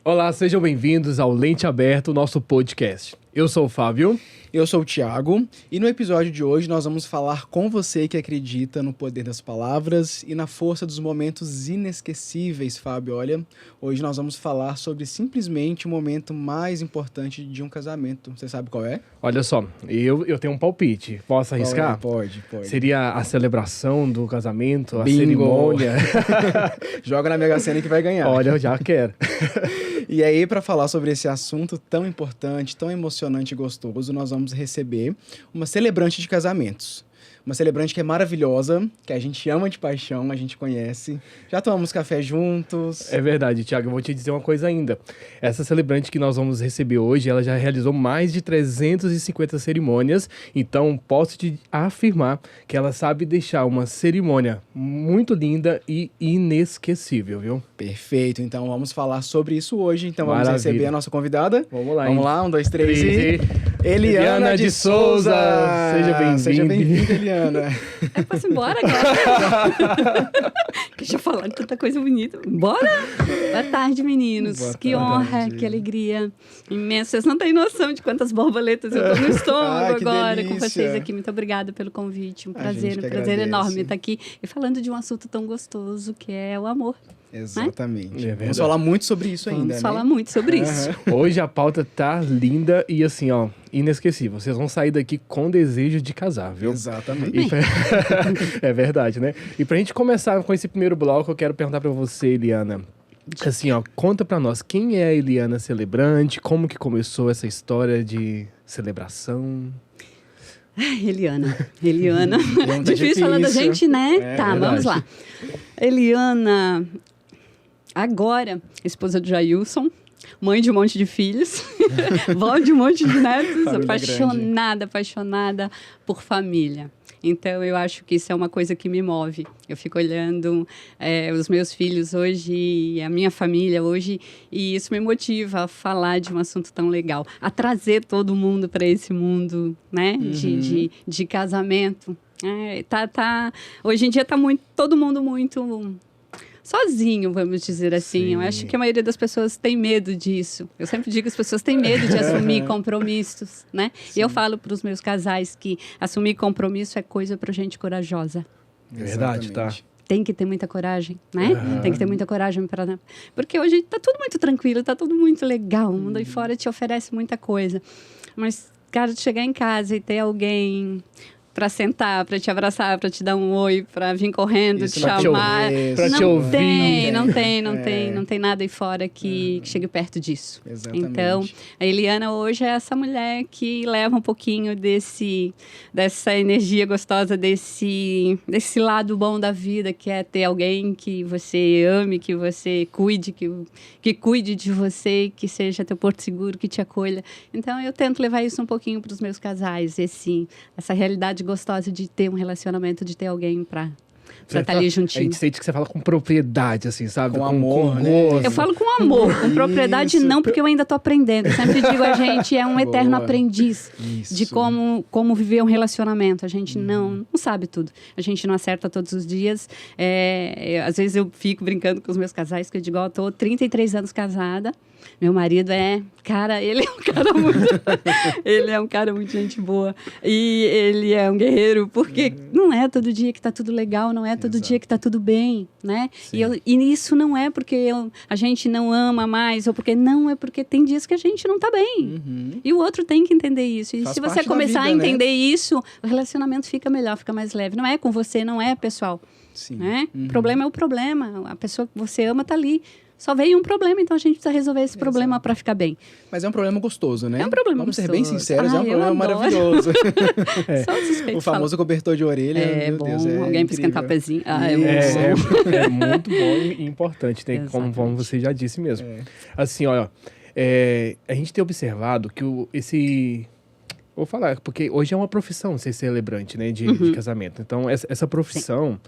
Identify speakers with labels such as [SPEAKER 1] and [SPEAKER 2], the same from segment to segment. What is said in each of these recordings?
[SPEAKER 1] Olá, sejam bem-vindos ao Lente Aberto, nosso podcast. Eu sou o Fábio.
[SPEAKER 2] Eu sou o Thiago e no episódio de hoje nós vamos falar com você que acredita no poder das palavras e na força dos momentos inesquecíveis, Fábio. Olha, hoje nós vamos falar sobre simplesmente o momento mais importante de um casamento. Você sabe qual é?
[SPEAKER 1] Olha só, eu tenho um palpite. Posso arriscar?
[SPEAKER 2] Pode.
[SPEAKER 1] Seria a celebração do casamento, a
[SPEAKER 2] Bingo.
[SPEAKER 1] cerimônia.
[SPEAKER 2] Joga na Mega Sena que vai ganhar.
[SPEAKER 1] Olha, eu já quero.
[SPEAKER 2] E aí, para falar sobre esse assunto tão importante, tão emocionante e gostoso, nós vamos receber uma celebrante de casamentos. Uma celebrante que é maravilhosa, que a gente ama de paixão, a gente conhece. Já tomamos café juntos.
[SPEAKER 1] É verdade, Thiago, eu vou te dizer uma coisa ainda. Essa celebrante que nós vamos receber hoje, ela já realizou mais de 350 cerimônias, então posso te afirmar que ela sabe deixar uma cerimônia muito linda e inesquecível, viu?
[SPEAKER 2] Perfeito, então vamos falar sobre isso hoje. Então
[SPEAKER 1] Maravilha.
[SPEAKER 2] vamos receber a nossa convidada.
[SPEAKER 1] Vamos lá,
[SPEAKER 2] Vamos
[SPEAKER 1] hein?
[SPEAKER 2] lá, 1, 2, 3 e...
[SPEAKER 1] Eliana de Souza! Seja bem-vinda.
[SPEAKER 2] Seja bem-vinda, Eliana.
[SPEAKER 3] Eu posso ir embora agora? Deixa eu falar de tanta coisa bonita. Bora! Boa tarde, meninos.
[SPEAKER 2] Boa
[SPEAKER 3] que
[SPEAKER 2] tarde.
[SPEAKER 3] honra, que alegria imensa. Vocês não têm noção de quantas borboletas eu tô no estômago
[SPEAKER 2] Ai, que
[SPEAKER 3] agora
[SPEAKER 2] delícia.
[SPEAKER 3] com vocês aqui. Muito obrigada pelo convite. Um
[SPEAKER 2] A gente que
[SPEAKER 3] prazer
[SPEAKER 2] agradece.
[SPEAKER 3] enorme estar aqui e falando de um assunto tão gostoso que é o amor.
[SPEAKER 2] Exatamente.
[SPEAKER 1] É verdade.
[SPEAKER 2] Vamos falar muito sobre isso ainda,
[SPEAKER 3] Vamos falar
[SPEAKER 2] né?
[SPEAKER 3] muito sobre isso.
[SPEAKER 1] Hoje a pauta tá linda e assim, ó, inesquecível. Vocês vão sair daqui com desejo de casar, viu?
[SPEAKER 2] Exatamente.
[SPEAKER 1] E é verdade, né? E pra gente começar com esse primeiro bloco, eu quero perguntar pra você, Eliana. Assim, ó, conta pra nós, quem é a Eliana Celebrante? Como que começou essa história de celebração?
[SPEAKER 3] Ai, Eliana.
[SPEAKER 2] Tá
[SPEAKER 3] Difícil falar da
[SPEAKER 2] difícil.
[SPEAKER 3] gente, né?
[SPEAKER 2] É
[SPEAKER 3] Tá,
[SPEAKER 1] verdade.
[SPEAKER 3] vamos lá. Eliana, agora, esposa do Jailson, mãe de um monte de filhos, vó de um monte de netos,
[SPEAKER 2] Família
[SPEAKER 3] apaixonada por família. Então, eu acho que isso é uma coisa que me move. Eu fico olhando os meus filhos hoje e a minha família hoje, e isso me motiva a falar de um assunto tão legal, a trazer todo mundo para esse mundo, né, de casamento. Hoje em dia está todo mundo muito sozinho, vamos dizer assim.
[SPEAKER 1] Sim.
[SPEAKER 3] Eu acho que a maioria das pessoas tem medo disso. Eu sempre digo que as pessoas têm medo de assumir compromissos, né? E eu falo para os meus casais que assumir compromisso é coisa para gente corajosa.
[SPEAKER 1] Verdade, tá?
[SPEAKER 2] Exatamente.
[SPEAKER 3] Tem que ter muita coragem, né?
[SPEAKER 1] Uhum.
[SPEAKER 3] Tem que ter muita coragem para... Porque hoje tá tudo muito tranquilo, tá tudo muito legal. O mundo aí fora te oferece muita coisa. Mas, cara, de chegar em casa e ter alguém para sentar, para te abraçar, para te dar um oi, para vir correndo,
[SPEAKER 2] Isso
[SPEAKER 3] te
[SPEAKER 2] pra te
[SPEAKER 3] chamar.
[SPEAKER 2] ouvir,
[SPEAKER 1] pra te
[SPEAKER 3] Não
[SPEAKER 1] ouvir.
[SPEAKER 3] tem,
[SPEAKER 2] É.
[SPEAKER 3] não tem nada aí fora que chegue perto disso.
[SPEAKER 2] Exatamente.
[SPEAKER 3] Então, a Eliana hoje é essa mulher que leva um pouquinho dessa energia gostosa, desse lado bom da vida, que é ter alguém que você ame, que você cuide, que cuide de você, que seja teu porto seguro, que te acolha. Então, eu tento levar isso um pouquinho para os meus casais, essa realidade gostosa de ter um relacionamento, de ter alguém para estar ali
[SPEAKER 1] A
[SPEAKER 3] juntinho.
[SPEAKER 1] gente sente que você fala com propriedade, assim, sabe?
[SPEAKER 2] Com amor, né?
[SPEAKER 1] gosto.
[SPEAKER 3] Eu falo com amor, com propriedade
[SPEAKER 2] Isso.
[SPEAKER 3] não, porque eu ainda estou aprendendo. Eu sempre digo, a gente é um eterno
[SPEAKER 2] Boa.
[SPEAKER 3] aprendiz
[SPEAKER 2] Isso.
[SPEAKER 3] de como viver um relacionamento. A gente não sabe tudo. A gente não acerta todos os dias. Às vezes eu fico brincando com os meus casais, que eu digo, eu estou 33 anos casada. Meu marido ele é um cara muito gente boa. E ele é um guerreiro, porque não é todo dia que tá tudo legal, não é todo dia que tá tudo bem, né? E isso não é porque a gente não ama mais, ou porque não, é porque tem dias que a gente não tá bem. E o outro tem que entender isso. E
[SPEAKER 2] Faz
[SPEAKER 3] se você
[SPEAKER 2] parte da
[SPEAKER 3] começar
[SPEAKER 2] vida,
[SPEAKER 3] a
[SPEAKER 2] né?
[SPEAKER 3] entender isso, o relacionamento fica melhor, fica mais leve. Não é com você, não é pessoal.
[SPEAKER 2] Sim.
[SPEAKER 3] Né? O problema é o problema. A pessoa que você ama tá ali. Só veio um problema, então a gente precisa resolver esse problema para ficar bem.
[SPEAKER 2] Mas é um problema gostoso, né?
[SPEAKER 3] É um problema
[SPEAKER 2] Vamos ser
[SPEAKER 3] gostoso.
[SPEAKER 2] bem sinceros, é um
[SPEAKER 3] Eu
[SPEAKER 2] problema
[SPEAKER 3] adoro.
[SPEAKER 2] maravilhoso.
[SPEAKER 3] Só suspeito
[SPEAKER 2] O famoso cobertor de orelha,
[SPEAKER 3] É
[SPEAKER 2] meu
[SPEAKER 3] bom,
[SPEAKER 2] Deus, é
[SPEAKER 3] alguém para esquentar o
[SPEAKER 2] incrível.
[SPEAKER 3] pezinho. É muito bom.
[SPEAKER 1] É muito bom e importante, né? Como
[SPEAKER 3] Exatamente.
[SPEAKER 1] você já disse mesmo.
[SPEAKER 2] É.
[SPEAKER 1] Assim, olha, a gente tem observado que vou falar, porque hoje é uma profissão ser celebrante, né, de casamento. Então, essa profissão,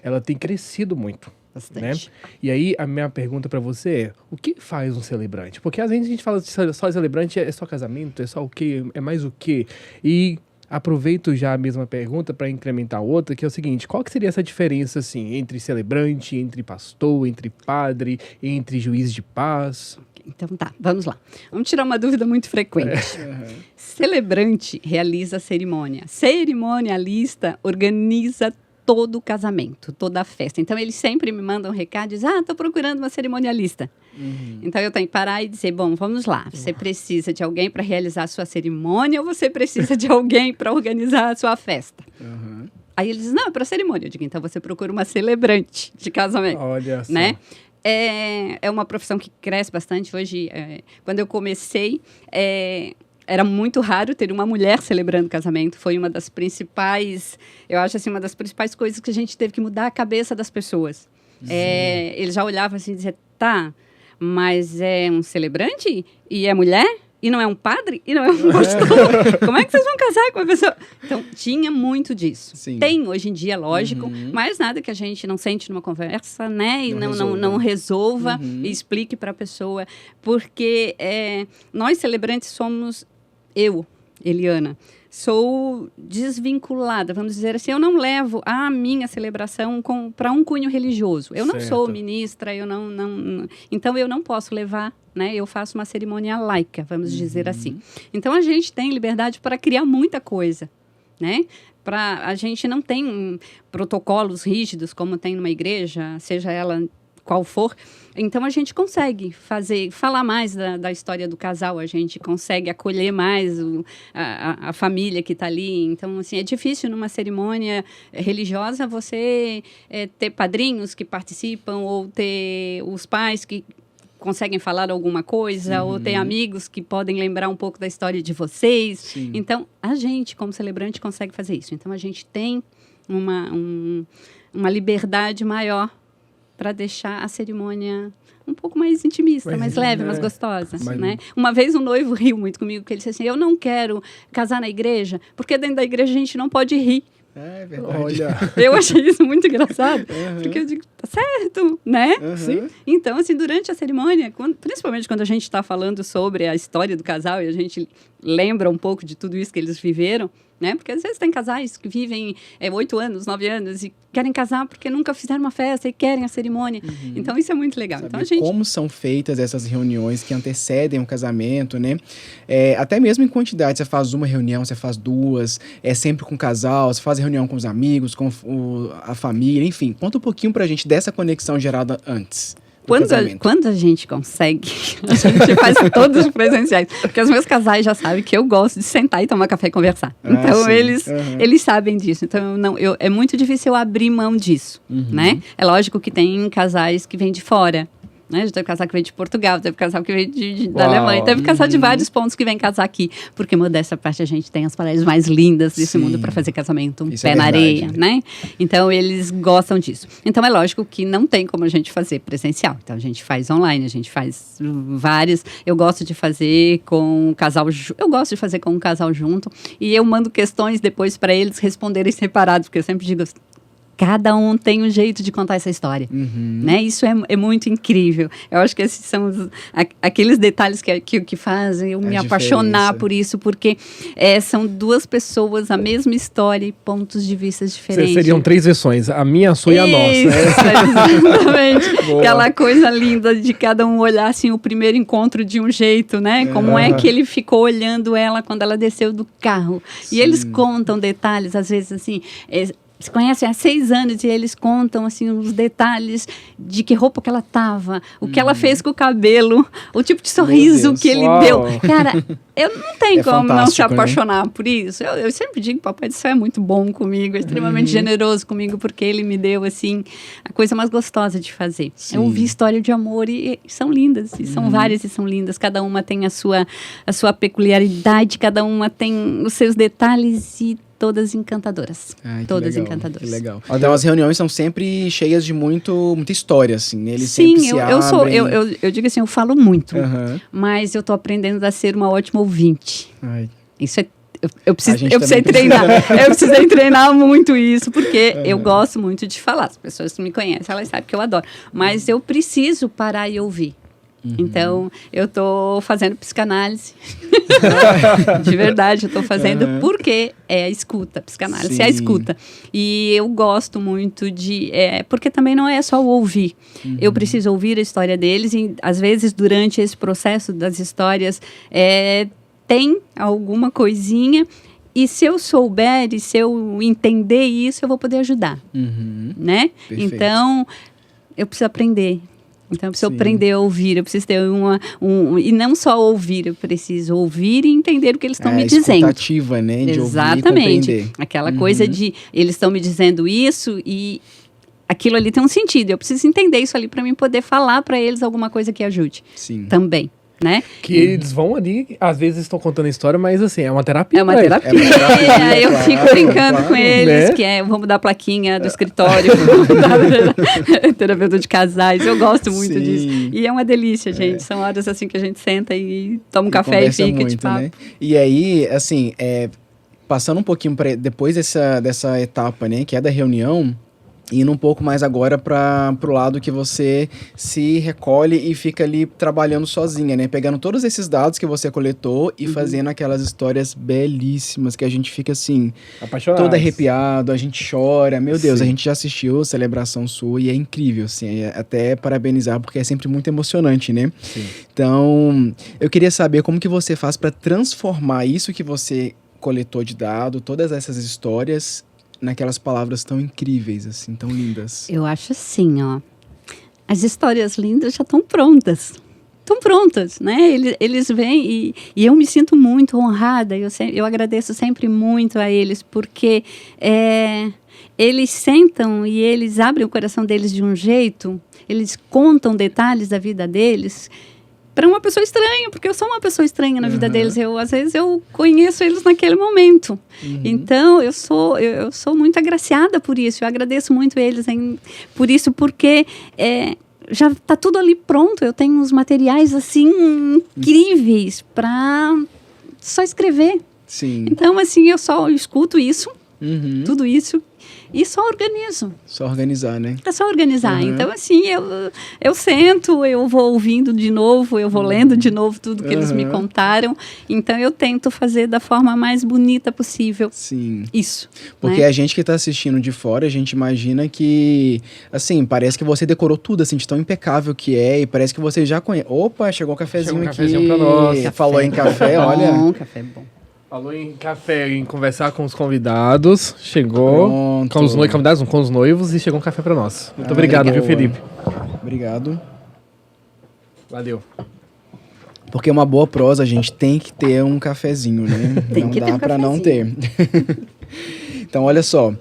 [SPEAKER 1] ela tem crescido muito.
[SPEAKER 3] Bastante.
[SPEAKER 1] Né? E aí, a minha pergunta pra você é, o que faz um celebrante? Porque às vezes a gente fala só celebrante, é só casamento, é só o quê? É mais o quê? E aproveito já a mesma pergunta para incrementar outra, que é o seguinte, qual que seria essa diferença, assim, entre celebrante, entre pastor, entre padre, entre juiz de paz?
[SPEAKER 3] Então tá, vamos lá. Vamos tirar uma dúvida muito frequente. Celebrante realiza a cerimônia. Cerimonialista organiza todo o casamento, toda a festa. Então, eles sempre me mandam um recado e dizem, estou procurando uma cerimonialista. Então, eu tenho que parar e dizer, bom, vamos lá. Você precisa de alguém para realizar a sua cerimônia ou você precisa de alguém para organizar a sua festa? Aí eles dizem, não, é para cerimônia. Eu digo, então você procura uma celebrante de casamento.
[SPEAKER 1] Olha só.
[SPEAKER 3] Né? É uma profissão que cresce bastante. Hoje, quando eu comecei, era muito raro ter uma mulher celebrando casamento. Foi uma das principais, eu acho assim, uma das principais coisas que a gente teve que mudar a cabeça das pessoas. Eles já olhavam assim e diziam, tá, mas é um celebrante e é mulher? E não é um padre? E não é um pastor? Como é que vocês vão casar com uma pessoa? Então, tinha muito disso.
[SPEAKER 2] Sim.
[SPEAKER 3] Tem, hoje em dia, lógico, mas nada que a gente não sente numa conversa, né? E não resolva e explique para a pessoa. Porque nós, celebrantes, somos... Eu, Eliana, sou desvinculada, vamos dizer assim, eu não levo a minha celebração para um cunho religioso. Eu não sou ministra, eu não, então eu não posso levar, né? Eu faço uma cerimônia laica, vamos dizer assim. Então a gente tem liberdade para criar muita coisa, né? A gente não tem protocolos rígidos como tem numa igreja, seja ela qual for. Então, a gente consegue falar mais da história do casal, a gente consegue acolher mais a família que está ali. Então, assim, é difícil numa cerimônia religiosa você ter padrinhos que participam ou ter os pais que conseguem falar alguma coisa ou ter amigos que podem lembrar um pouco da história de vocês.
[SPEAKER 2] Sim.
[SPEAKER 3] Então, a gente, como celebrante, consegue fazer isso. Então, a gente tem uma liberdade maior para deixar a cerimônia um pouco mais intimista, mais leve, mais gostosa, né? Uma vez um noivo riu muito comigo, porque ele disse assim, eu não quero casar na igreja, porque dentro da igreja a gente não pode rir.
[SPEAKER 2] É verdade.
[SPEAKER 1] Olha.
[SPEAKER 3] Eu achei isso muito engraçado, porque eu digo, tá certo, né?
[SPEAKER 2] Sim.
[SPEAKER 3] Então, assim, durante a cerimônia, principalmente quando a gente está falando sobre a história do casal e a gente lembra um pouco de tudo isso que eles viveram, né? Porque às vezes tem casais que vivem 8 anos, 9 anos e querem casar porque nunca fizeram uma festa e querem a cerimônia. Então, isso é muito legal.
[SPEAKER 2] Saber
[SPEAKER 3] então, a gente...
[SPEAKER 2] como são feitas essas reuniões que antecedem o casamento, né? Até mesmo em quantidade, você faz uma reunião, você faz duas, é sempre com o casal, você faz reunião com os amigos, com a família, enfim. Conta um pouquinho pra gente dessa conexão gerada antes.
[SPEAKER 3] Quando a gente consegue, a gente faz todos presenciais. Porque os meus casais já sabem que eu gosto de sentar e tomar café e conversar. Então, eles sabem disso. Então, é muito difícil eu abrir mão disso, né? É lógico que tem casais que vêm de fora. Né? Já teve casal que veio de Portugal, teve casal que veio da Alemanha, teve casal de vários pontos que vem casar aqui, porque modéstia parte a gente tem as paredes mais lindas desse mundo para fazer casamento,
[SPEAKER 2] isso
[SPEAKER 3] pé na areia, né? Então eles gostam disso. Então é lógico que não tem como a gente fazer presencial. Então a gente faz online, a gente faz várias. Eu gosto de fazer com um casal, junto e eu mando questões depois para eles responderem separados, porque eu sempre digo cada um tem um jeito de contar essa história, né? Isso é muito incrível. Eu acho que esses são aqueles detalhes que fazem eu me apaixonar por isso, porque são duas pessoas, a mesma história e pontos de vista diferentes.
[SPEAKER 1] Seriam 3 versões, a minha, a sua e a nossa.
[SPEAKER 3] Exatamente. Aquela coisa linda de cada um olhar assim, o primeiro encontro de um jeito, né? Como é que ele ficou olhando ela quando ela desceu do carro. E eles contam detalhes, às vezes assim... se conhecem há 6 anos e eles contam assim os detalhes de que roupa que ela tava, o que ela fez com o cabelo, o tipo de sorriso que ele deu. Cara, eu não tenho como não se apaixonar por isso. Eu sempre digo, Papai do Céu é muito bom comigo, é extremamente generoso comigo, porque ele me deu assim a coisa mais gostosa de fazer. Eu ouvi história de amor e são lindas, e são várias e são lindas. Cada uma tem a sua peculiaridade, cada uma tem os seus detalhes e todas encantadoras. Todas
[SPEAKER 2] legal,
[SPEAKER 3] encantadoras.
[SPEAKER 2] Que legal. Então as reuniões são sempre cheias de muita história, assim. Eles sempre se abrem.
[SPEAKER 3] Eu digo assim, eu falo muito, mas eu tô aprendendo a ser uma ótima ouvinte. Isso é eu precisei treinar. Eu precisei treinar muito isso, porque eu gosto muito de falar. As pessoas que me conhecem, elas sabem que eu adoro. Mas eu preciso parar e ouvir. Então, eu tô fazendo psicanálise. De verdade, eu tô fazendo porque é a escuta, psicanálise é a escuta. E eu gosto muito de... porque também não é só o ouvir. Eu preciso ouvir a história deles e, às vezes, durante esse processo das histórias, tem alguma coisinha... E se eu souber, e se eu entender isso, eu vou poder ajudar, né?
[SPEAKER 2] Perfeito.
[SPEAKER 3] Então, eu preciso aprender. Então, eu preciso aprender a ouvir, eu preciso ter e não só ouvir, eu preciso ouvir e entender o que eles estão me dizendo.
[SPEAKER 2] Escutativa, né? De
[SPEAKER 3] Exatamente.
[SPEAKER 2] Ouvir e compreender.
[SPEAKER 3] Aquela coisa de, eles estão me dizendo isso e aquilo ali tem um sentido. Eu preciso entender isso ali para mim poder falar para eles alguma coisa que ajude.
[SPEAKER 2] Sim.
[SPEAKER 3] Também. Né?
[SPEAKER 1] Que eles vão ali, às vezes estão contando a história, mas assim, é uma terapia.
[SPEAKER 3] É uma
[SPEAKER 1] pra eles.
[SPEAKER 3] terapia. Eu fico brincando com eles, que vamos mudar a plaquinha do escritório, terapeuta de casais. Eu gosto muito disso. E é uma delícia, gente. São horas assim que a gente senta e toma um café e fica
[SPEAKER 2] muito,
[SPEAKER 3] de papo.
[SPEAKER 2] né? E aí, assim, passando um pouquinho depois dessa etapa, né, que é da reunião, indo um pouco mais agora para o lado que você se recolhe e fica ali trabalhando sozinha, né? Pegando todos esses dados que você coletou e fazendo aquelas histórias belíssimas que a gente fica assim,
[SPEAKER 1] apaixonado,
[SPEAKER 2] todo arrepiado, a gente chora. Meu Deus, a gente já assistiu Celebração Sua e é incrível, assim, até parabenizar porque é sempre muito emocionante, né?
[SPEAKER 1] Sim.
[SPEAKER 2] Então, eu queria saber como que você faz para transformar isso que você coletou de dado, todas essas histórias, naquelas palavras tão incríveis, assim, tão lindas.
[SPEAKER 3] Eu acho assim, ó. As histórias lindas já estão prontas. Estão prontas, né? Eles vêm e eu me sinto muito honrada. Eu agradeço sempre muito a eles, porque eles sentam e eles abrem o coração deles de um jeito, eles contam detalhes da vida deles para uma pessoa estranha, porque eu sou uma pessoa estranha na vida deles. Às vezes eu conheço eles naquele momento. Então, eu sou muito agraciada por isso. Eu agradeço muito eles por isso, porque já está tudo ali pronto. Eu tenho uns materiais, assim, incríveis para só escrever.
[SPEAKER 2] Sim.
[SPEAKER 3] Então, assim, eu só escuto isso, tudo isso, e só organizo.
[SPEAKER 2] Só organizar, né?
[SPEAKER 3] É só organizar. Então, assim, eu sento, eu vou ouvindo de novo, eu vou lendo de novo tudo que eles me contaram. Então, eu tento fazer da forma mais bonita possível.
[SPEAKER 2] Sim.
[SPEAKER 3] Isso.
[SPEAKER 2] Porque
[SPEAKER 3] né?
[SPEAKER 2] a gente que tá assistindo de fora, a gente imagina que, assim, parece que você decorou tudo, assim, de tão impecável que é, e parece que você já conhece. Opa, chegou um cafezinho aqui.
[SPEAKER 1] Cafezinho pra nós.
[SPEAKER 2] Falou em café, olha.
[SPEAKER 3] Bom, café bom.
[SPEAKER 1] Falou em café, em conversar com os convidados. Chegou
[SPEAKER 2] Pronto.
[SPEAKER 1] com os convidados, com os noivos e chegou um café pra nós. Muito obrigado, viu, Felipe?
[SPEAKER 2] Obrigado.
[SPEAKER 1] Valeu.
[SPEAKER 2] Porque uma boa prosa, a gente tem que ter um cafezinho, né?
[SPEAKER 3] Tem
[SPEAKER 2] não
[SPEAKER 3] que
[SPEAKER 2] dá
[SPEAKER 3] ter um
[SPEAKER 2] pra não ter.
[SPEAKER 3] cafezinho.
[SPEAKER 2] Então, olha só.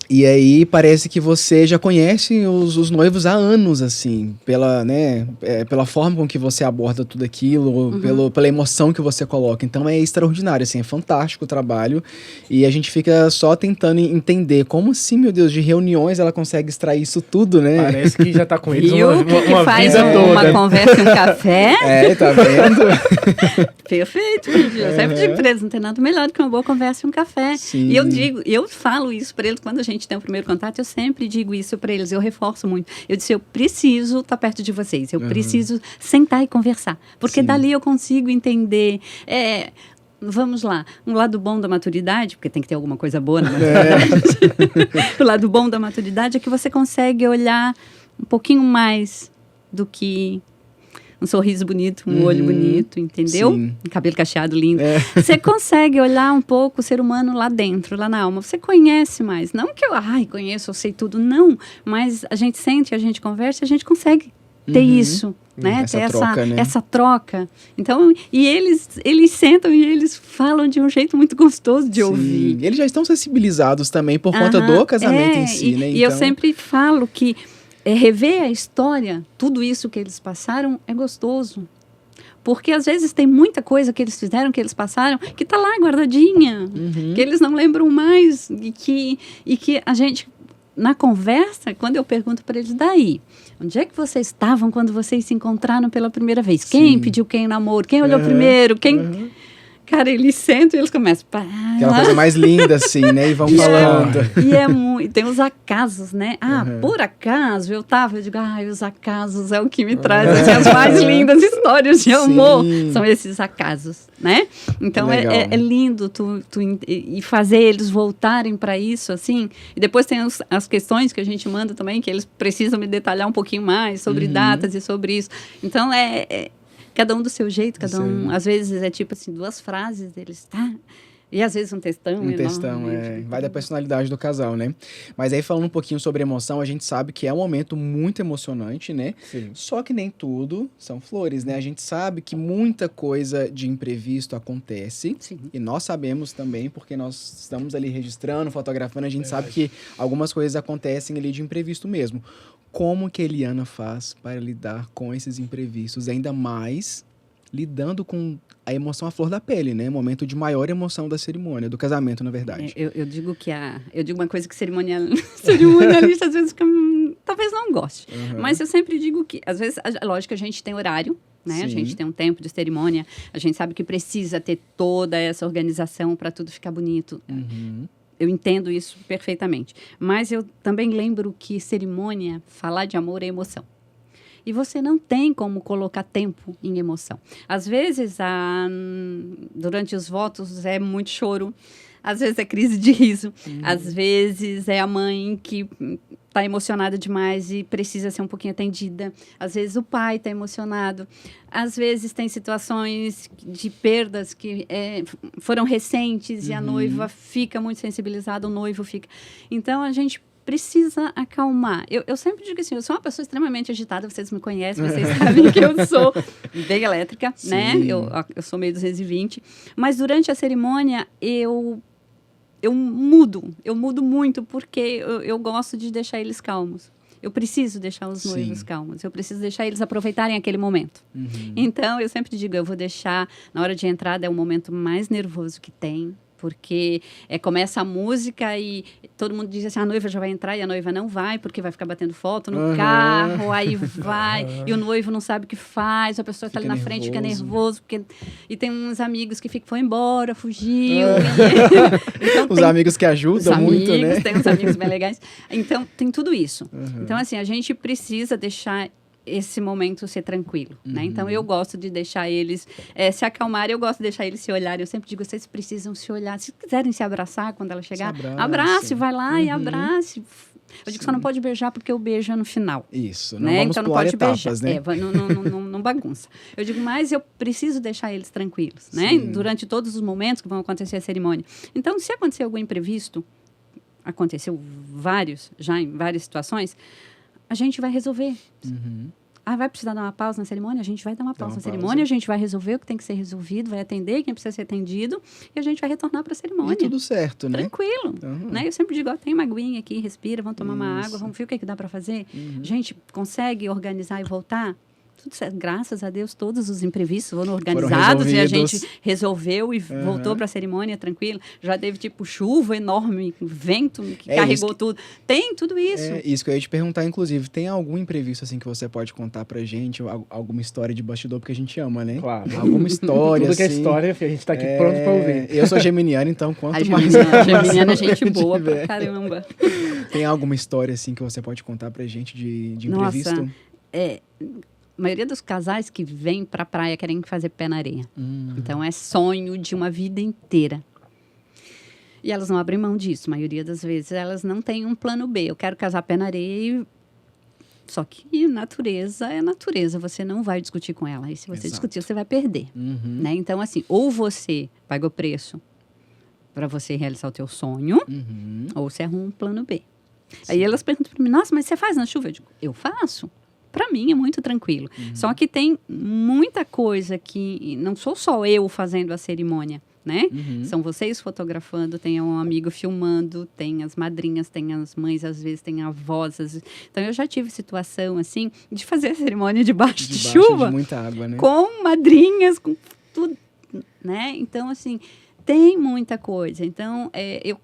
[SPEAKER 2] E aí parece que você já conhece os noivos há anos, assim, pela forma com que você aborda tudo aquilo, pela emoção que você coloca. Então é extraordinário, assim, é fantástico o trabalho. E a gente fica só tentando entender como assim, meu Deus, de reuniões ela consegue extrair isso tudo, né?
[SPEAKER 1] Parece que já tá com eles
[SPEAKER 3] Viu?
[SPEAKER 1] uma
[SPEAKER 3] Que faz
[SPEAKER 1] vida toda.
[SPEAKER 3] uma conversa e um café.
[SPEAKER 2] Tá vendo?
[SPEAKER 3] Perfeito. Eu sempre digo para eles, não tem nada melhor do que uma boa conversa e um café.
[SPEAKER 2] Sim.
[SPEAKER 3] E eu falo isso para eles quando a gente tem o primeiro contato, eu sempre digo isso para eles, eu reforço muito. Eu disse, eu preciso estar perto de vocês, eu preciso sentar e conversar, porque dali eu consigo entender... Vamos lá, um lado bom da maturidade, porque tem que ter alguma coisa boa na maturidade. O lado bom da maturidade é que você consegue olhar um pouquinho mais do que um sorriso bonito, um olho bonito, entendeu?
[SPEAKER 2] Sim.
[SPEAKER 3] Um cabelo cacheado lindo. Você consegue olhar um pouco o ser humano lá dentro, lá na alma. Você conhece mais. Não que eu conheço, eu sei tudo. Não, mas a gente sente, a gente conversa, a gente consegue ter isso. Né?
[SPEAKER 2] Essa
[SPEAKER 3] ter
[SPEAKER 2] troca, né?
[SPEAKER 3] essa troca. Então, e eles sentam e eles falam de um jeito muito gostoso de ouvir.
[SPEAKER 2] E eles já estão sensibilizados também por conta do casamento em si, né?
[SPEAKER 3] E eu sempre falo que rever a história, tudo isso que eles passaram, é gostoso. Porque às vezes tem muita coisa que eles fizeram, que eles passaram, que está lá guardadinha, que eles não lembram mais. E que a gente, na conversa, quando eu pergunto para eles, daí, onde é que vocês estavam quando vocês se encontraram pela primeira vez? Quem pediu quem em namoro? Quem olhou primeiro? Cara, eles sentam e eles começam...
[SPEAKER 2] Aquela coisa mais linda, assim, né? E vão falando.
[SPEAKER 3] E é muito... Tem os acasos, né? Por acaso eu tava... Eu digo, os acasos é o que me traz assim, as mais lindas histórias de amor. São esses acasos, né? Então, é lindo e fazer eles voltarem para isso, assim. E depois tem as questões que a gente manda também, que eles precisam me detalhar um pouquinho mais sobre datas e sobre isso. Então, cada um do seu jeito, cada um... Às vezes é tipo assim, 2 frases deles, tá? E às vezes um textão.
[SPEAKER 2] Vai da personalidade do casal, né? Mas aí falando um pouquinho sobre emoção, a gente sabe que é um momento muito emocionante, né?
[SPEAKER 1] Sim.
[SPEAKER 2] Só que nem tudo são flores, né? A gente sabe que muita coisa de imprevisto acontece.
[SPEAKER 3] Sim.
[SPEAKER 2] E nós sabemos também, porque nós estamos ali registrando, fotografando, a gente sabe que algumas coisas acontecem ali de imprevisto mesmo. Como que a Eliana faz para lidar com esses imprevistos, ainda mais lidando com a emoção à flor da pele, né? Momento de maior emoção da cerimônia, do casamento, na verdade.
[SPEAKER 3] Eu digo uma coisa que cerimonialista às vezes talvez não goste. Mas eu sempre digo que, às vezes, lógico que a gente tem horário, né? A gente tem um tempo de cerimônia, a gente sabe que precisa ter toda essa organização para tudo ficar bonito. Eu entendo isso perfeitamente. Mas eu também lembro que cerimônia, falar de amor é emoção. E você não tem como colocar tempo em emoção. Às vezes, durante os votos, é muito choro. Às vezes é crise de riso. Às vezes é a mãe que está emocionada demais e precisa ser um pouquinho atendida. Às vezes o pai está emocionado. Às vezes tem situações de perdas que foram recentes e a noiva fica muito sensibilizada, o noivo fica. Então, a gente precisa acalmar. Eu sempre digo assim, eu sou uma pessoa extremamente agitada, vocês me conhecem, vocês sabem que eu sou bem elétrica, né? Eu sou meio 220, mas durante a cerimônia eu mudo muito, porque eu gosto de deixar eles calmos. Eu preciso deixar os noivos calmos, eu preciso deixar eles aproveitarem aquele momento. Então, eu sempre digo, eu vou deixar, na hora de entrada é o momento mais nervoso que tem, porque começa a música e todo mundo diz assim, a noiva já vai entrar e a noiva não vai, porque vai ficar batendo foto no carro, aí vai, e o noivo não sabe o que faz, a pessoa está ali na frente, fica nervoso, e tem uns amigos que foi embora, fugiu. Então,
[SPEAKER 2] os amigos que ajudam muito, né?
[SPEAKER 3] Tem uns amigos bem legais. Então, tem tudo isso. Então, assim, a gente precisa deixar esse momento ser tranquilo, né? Então, eu gosto de deixar eles se acalmarem, eu gosto de deixar eles se olharem. Eu sempre digo, vocês precisam se olhar. Se quiserem se abraçar quando ela chegar, abrace, vai lá e abrace. Eu digo que só não pode beijar porque o beijo é no final.
[SPEAKER 2] Isso, não
[SPEAKER 3] né?
[SPEAKER 2] vamos
[SPEAKER 3] então,
[SPEAKER 2] pular
[SPEAKER 3] não pode
[SPEAKER 2] etapas,
[SPEAKER 3] beijar.
[SPEAKER 2] né?
[SPEAKER 3] Não bagunça. Eu digo, mas eu preciso deixar eles tranquilos, né? Durante todos os momentos que vão acontecer a cerimônia. Então, se acontecer algum imprevisto, aconteceu já em várias situações, a gente vai resolver. Vai precisar dar uma pausa na cerimônia? A gente vai dar uma pausa na cerimônia, a gente vai resolver o que tem que ser resolvido, vai atender quem precisa ser atendido e a gente vai retornar para a cerimônia.
[SPEAKER 2] E tudo certo, né?
[SPEAKER 3] Tranquilo. Né? Eu sempre digo, tem uma aguinha aqui, respira, vamos tomar uma água, vamos ver o que dá para fazer. A gente consegue organizar e voltar? Tudo certo. Graças a Deus, todos os imprevistos foram organizados e a gente resolveu e voltou para a cerimônia tranquilo. Já teve, tipo, chuva enorme, vento que carregou tudo. Tem tudo isso.
[SPEAKER 2] É isso que eu ia te perguntar, inclusive. Tem algum imprevisto, assim, que você pode contar pra gente? Alguma história de bastidor, porque a gente ama, né?
[SPEAKER 1] Claro.
[SPEAKER 2] Alguma história,
[SPEAKER 1] Tudo que é
[SPEAKER 2] assim.
[SPEAKER 1] história, a gente tá aqui pronto pra ouvir.
[SPEAKER 2] Eu sou geminiano, então quanto mais...
[SPEAKER 3] A geminiana é gente boa pra caramba.
[SPEAKER 2] Tem alguma história, assim, que você pode contar pra gente de imprevisto?
[SPEAKER 3] Nossa, a maioria dos casais que vêm para a praia querem fazer pé na areia. Então, é sonho de uma vida inteira. E elas não abrem mão disso. A maioria das vezes, elas não têm um plano B. Eu quero casar pé na areia Só que natureza é natureza. Você não vai discutir com ela. E se você discutir, você vai perder. Né? Então, assim, ou você paga o preço para você realizar o teu sonho, ou você arruma um plano B. Sim. Aí elas perguntam para mim, nossa, mas você faz na chuva? Eu digo, eu faço. Para mim é muito tranquilo. Só que tem muita coisa que não sou só eu fazendo a cerimônia, né? São vocês fotografando, tem um amigo filmando, tem as madrinhas, tem as mães, às vezes tem avós. Então, eu já tive situação, assim, de fazer a cerimônia debaixo de chuva.
[SPEAKER 2] De muita água, né?
[SPEAKER 3] Com madrinhas, com tudo, né? Então, assim, tem muita coisa. Então,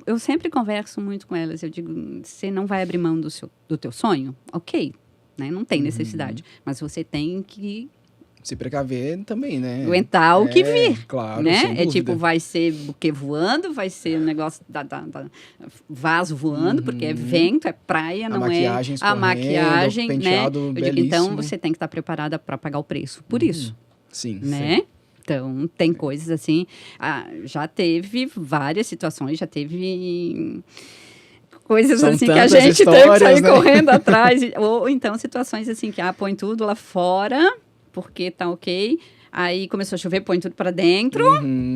[SPEAKER 3] eu sempre converso muito com elas. Eu digo, você não vai abrir mão do teu sonho? Ok. Né? Não tem necessidade. Mas você tem que
[SPEAKER 2] se precaver também, né?
[SPEAKER 3] Aguentar o que vir.
[SPEAKER 2] Claro,
[SPEAKER 3] Né?
[SPEAKER 2] sem
[SPEAKER 3] É
[SPEAKER 2] dúvida.
[SPEAKER 3] tipo, vai ser buquê voando, vai ser um negócio vaso voando, porque é vento, é praia, não
[SPEAKER 2] maquiagem
[SPEAKER 3] é a
[SPEAKER 2] escorrendo,
[SPEAKER 3] maquiagem,
[SPEAKER 2] o
[SPEAKER 3] né?
[SPEAKER 2] penteado
[SPEAKER 3] Eu digo,
[SPEAKER 2] belíssimo.
[SPEAKER 3] então você tem que estar preparada para pagar o preço por isso,
[SPEAKER 2] Sim,
[SPEAKER 3] né? Então, tem coisas assim, já teve várias situações, já teve coisas
[SPEAKER 2] São
[SPEAKER 3] assim que a
[SPEAKER 2] tantas
[SPEAKER 3] gente teve que sair
[SPEAKER 2] histórias, né?
[SPEAKER 3] correndo atrás, ou então situações assim que põe tudo lá fora, porque tá ok, aí começou a chover, põe tudo para dentro,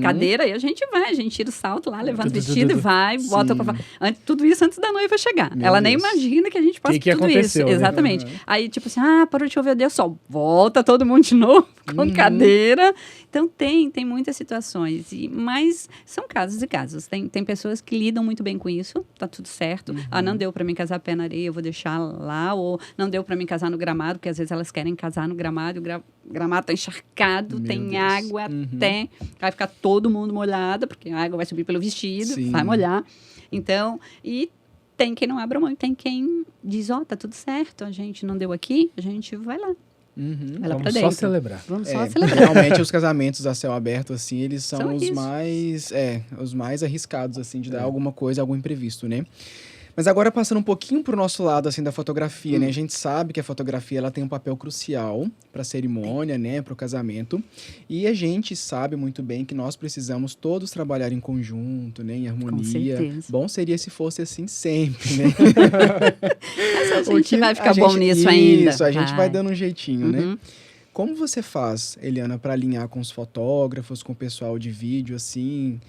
[SPEAKER 3] cadeira, aí a gente tira o salto lá, levanta o vestido e vai, bota pra fora. Tudo isso antes da noiva chegar.
[SPEAKER 2] Meu
[SPEAKER 3] Ela nem
[SPEAKER 2] Deus.
[SPEAKER 3] imagina que a gente passa
[SPEAKER 1] Que
[SPEAKER 3] tudo isso.
[SPEAKER 1] aconteceu, né?
[SPEAKER 3] Exatamente. Aí, tipo assim, parou de chover, deu sol. Volta todo mundo de novo com cadeira. Então, tem muitas situações. Mas são casos e casos. Tem pessoas que lidam muito bem com isso, tá tudo certo. Não deu para mim casar pé na areia, eu vou deixar lá. Ou não deu para mim casar no gramado, porque às vezes elas querem casar no gramado, o gramado tá encharcado,
[SPEAKER 2] Meu
[SPEAKER 3] tem
[SPEAKER 2] Deus.
[SPEAKER 3] água até, vai ficar todo mundo molhada, porque a água vai subir pelo vestido,
[SPEAKER 2] Sim.
[SPEAKER 3] vai molhar. Então, e tem quem não abra mão, tem quem diz, tá tudo certo, a gente não deu aqui, a gente vai lá. Vai lá pra
[SPEAKER 1] Vamos
[SPEAKER 3] dentro.
[SPEAKER 1] só celebrar.
[SPEAKER 3] Vamos só celebrar.
[SPEAKER 2] Realmente os casamentos a céu aberto, assim, eles são
[SPEAKER 3] São
[SPEAKER 2] os
[SPEAKER 3] isso.
[SPEAKER 2] os mais arriscados, assim, de dar alguma coisa, algum imprevisto, né? Mas agora passando um pouquinho pro nosso lado, assim, da fotografia, né? A gente sabe que a fotografia, ela tem um papel crucial para a cerimônia, né? Para o casamento. E a gente sabe muito bem que nós precisamos todos trabalhar em conjunto, né? Em harmonia.
[SPEAKER 3] certeza.
[SPEAKER 2] Bom seria se fosse assim sempre, né?
[SPEAKER 3] Mas a gente vai ficar
[SPEAKER 2] A
[SPEAKER 3] bom
[SPEAKER 2] gente-
[SPEAKER 3] nisso ainda.
[SPEAKER 2] Isso, a gente vai dando um jeitinho, né?
[SPEAKER 3] Uhum.
[SPEAKER 2] Como você faz, Eliana, para alinhar com os fotógrafos, com o pessoal de vídeo, assim?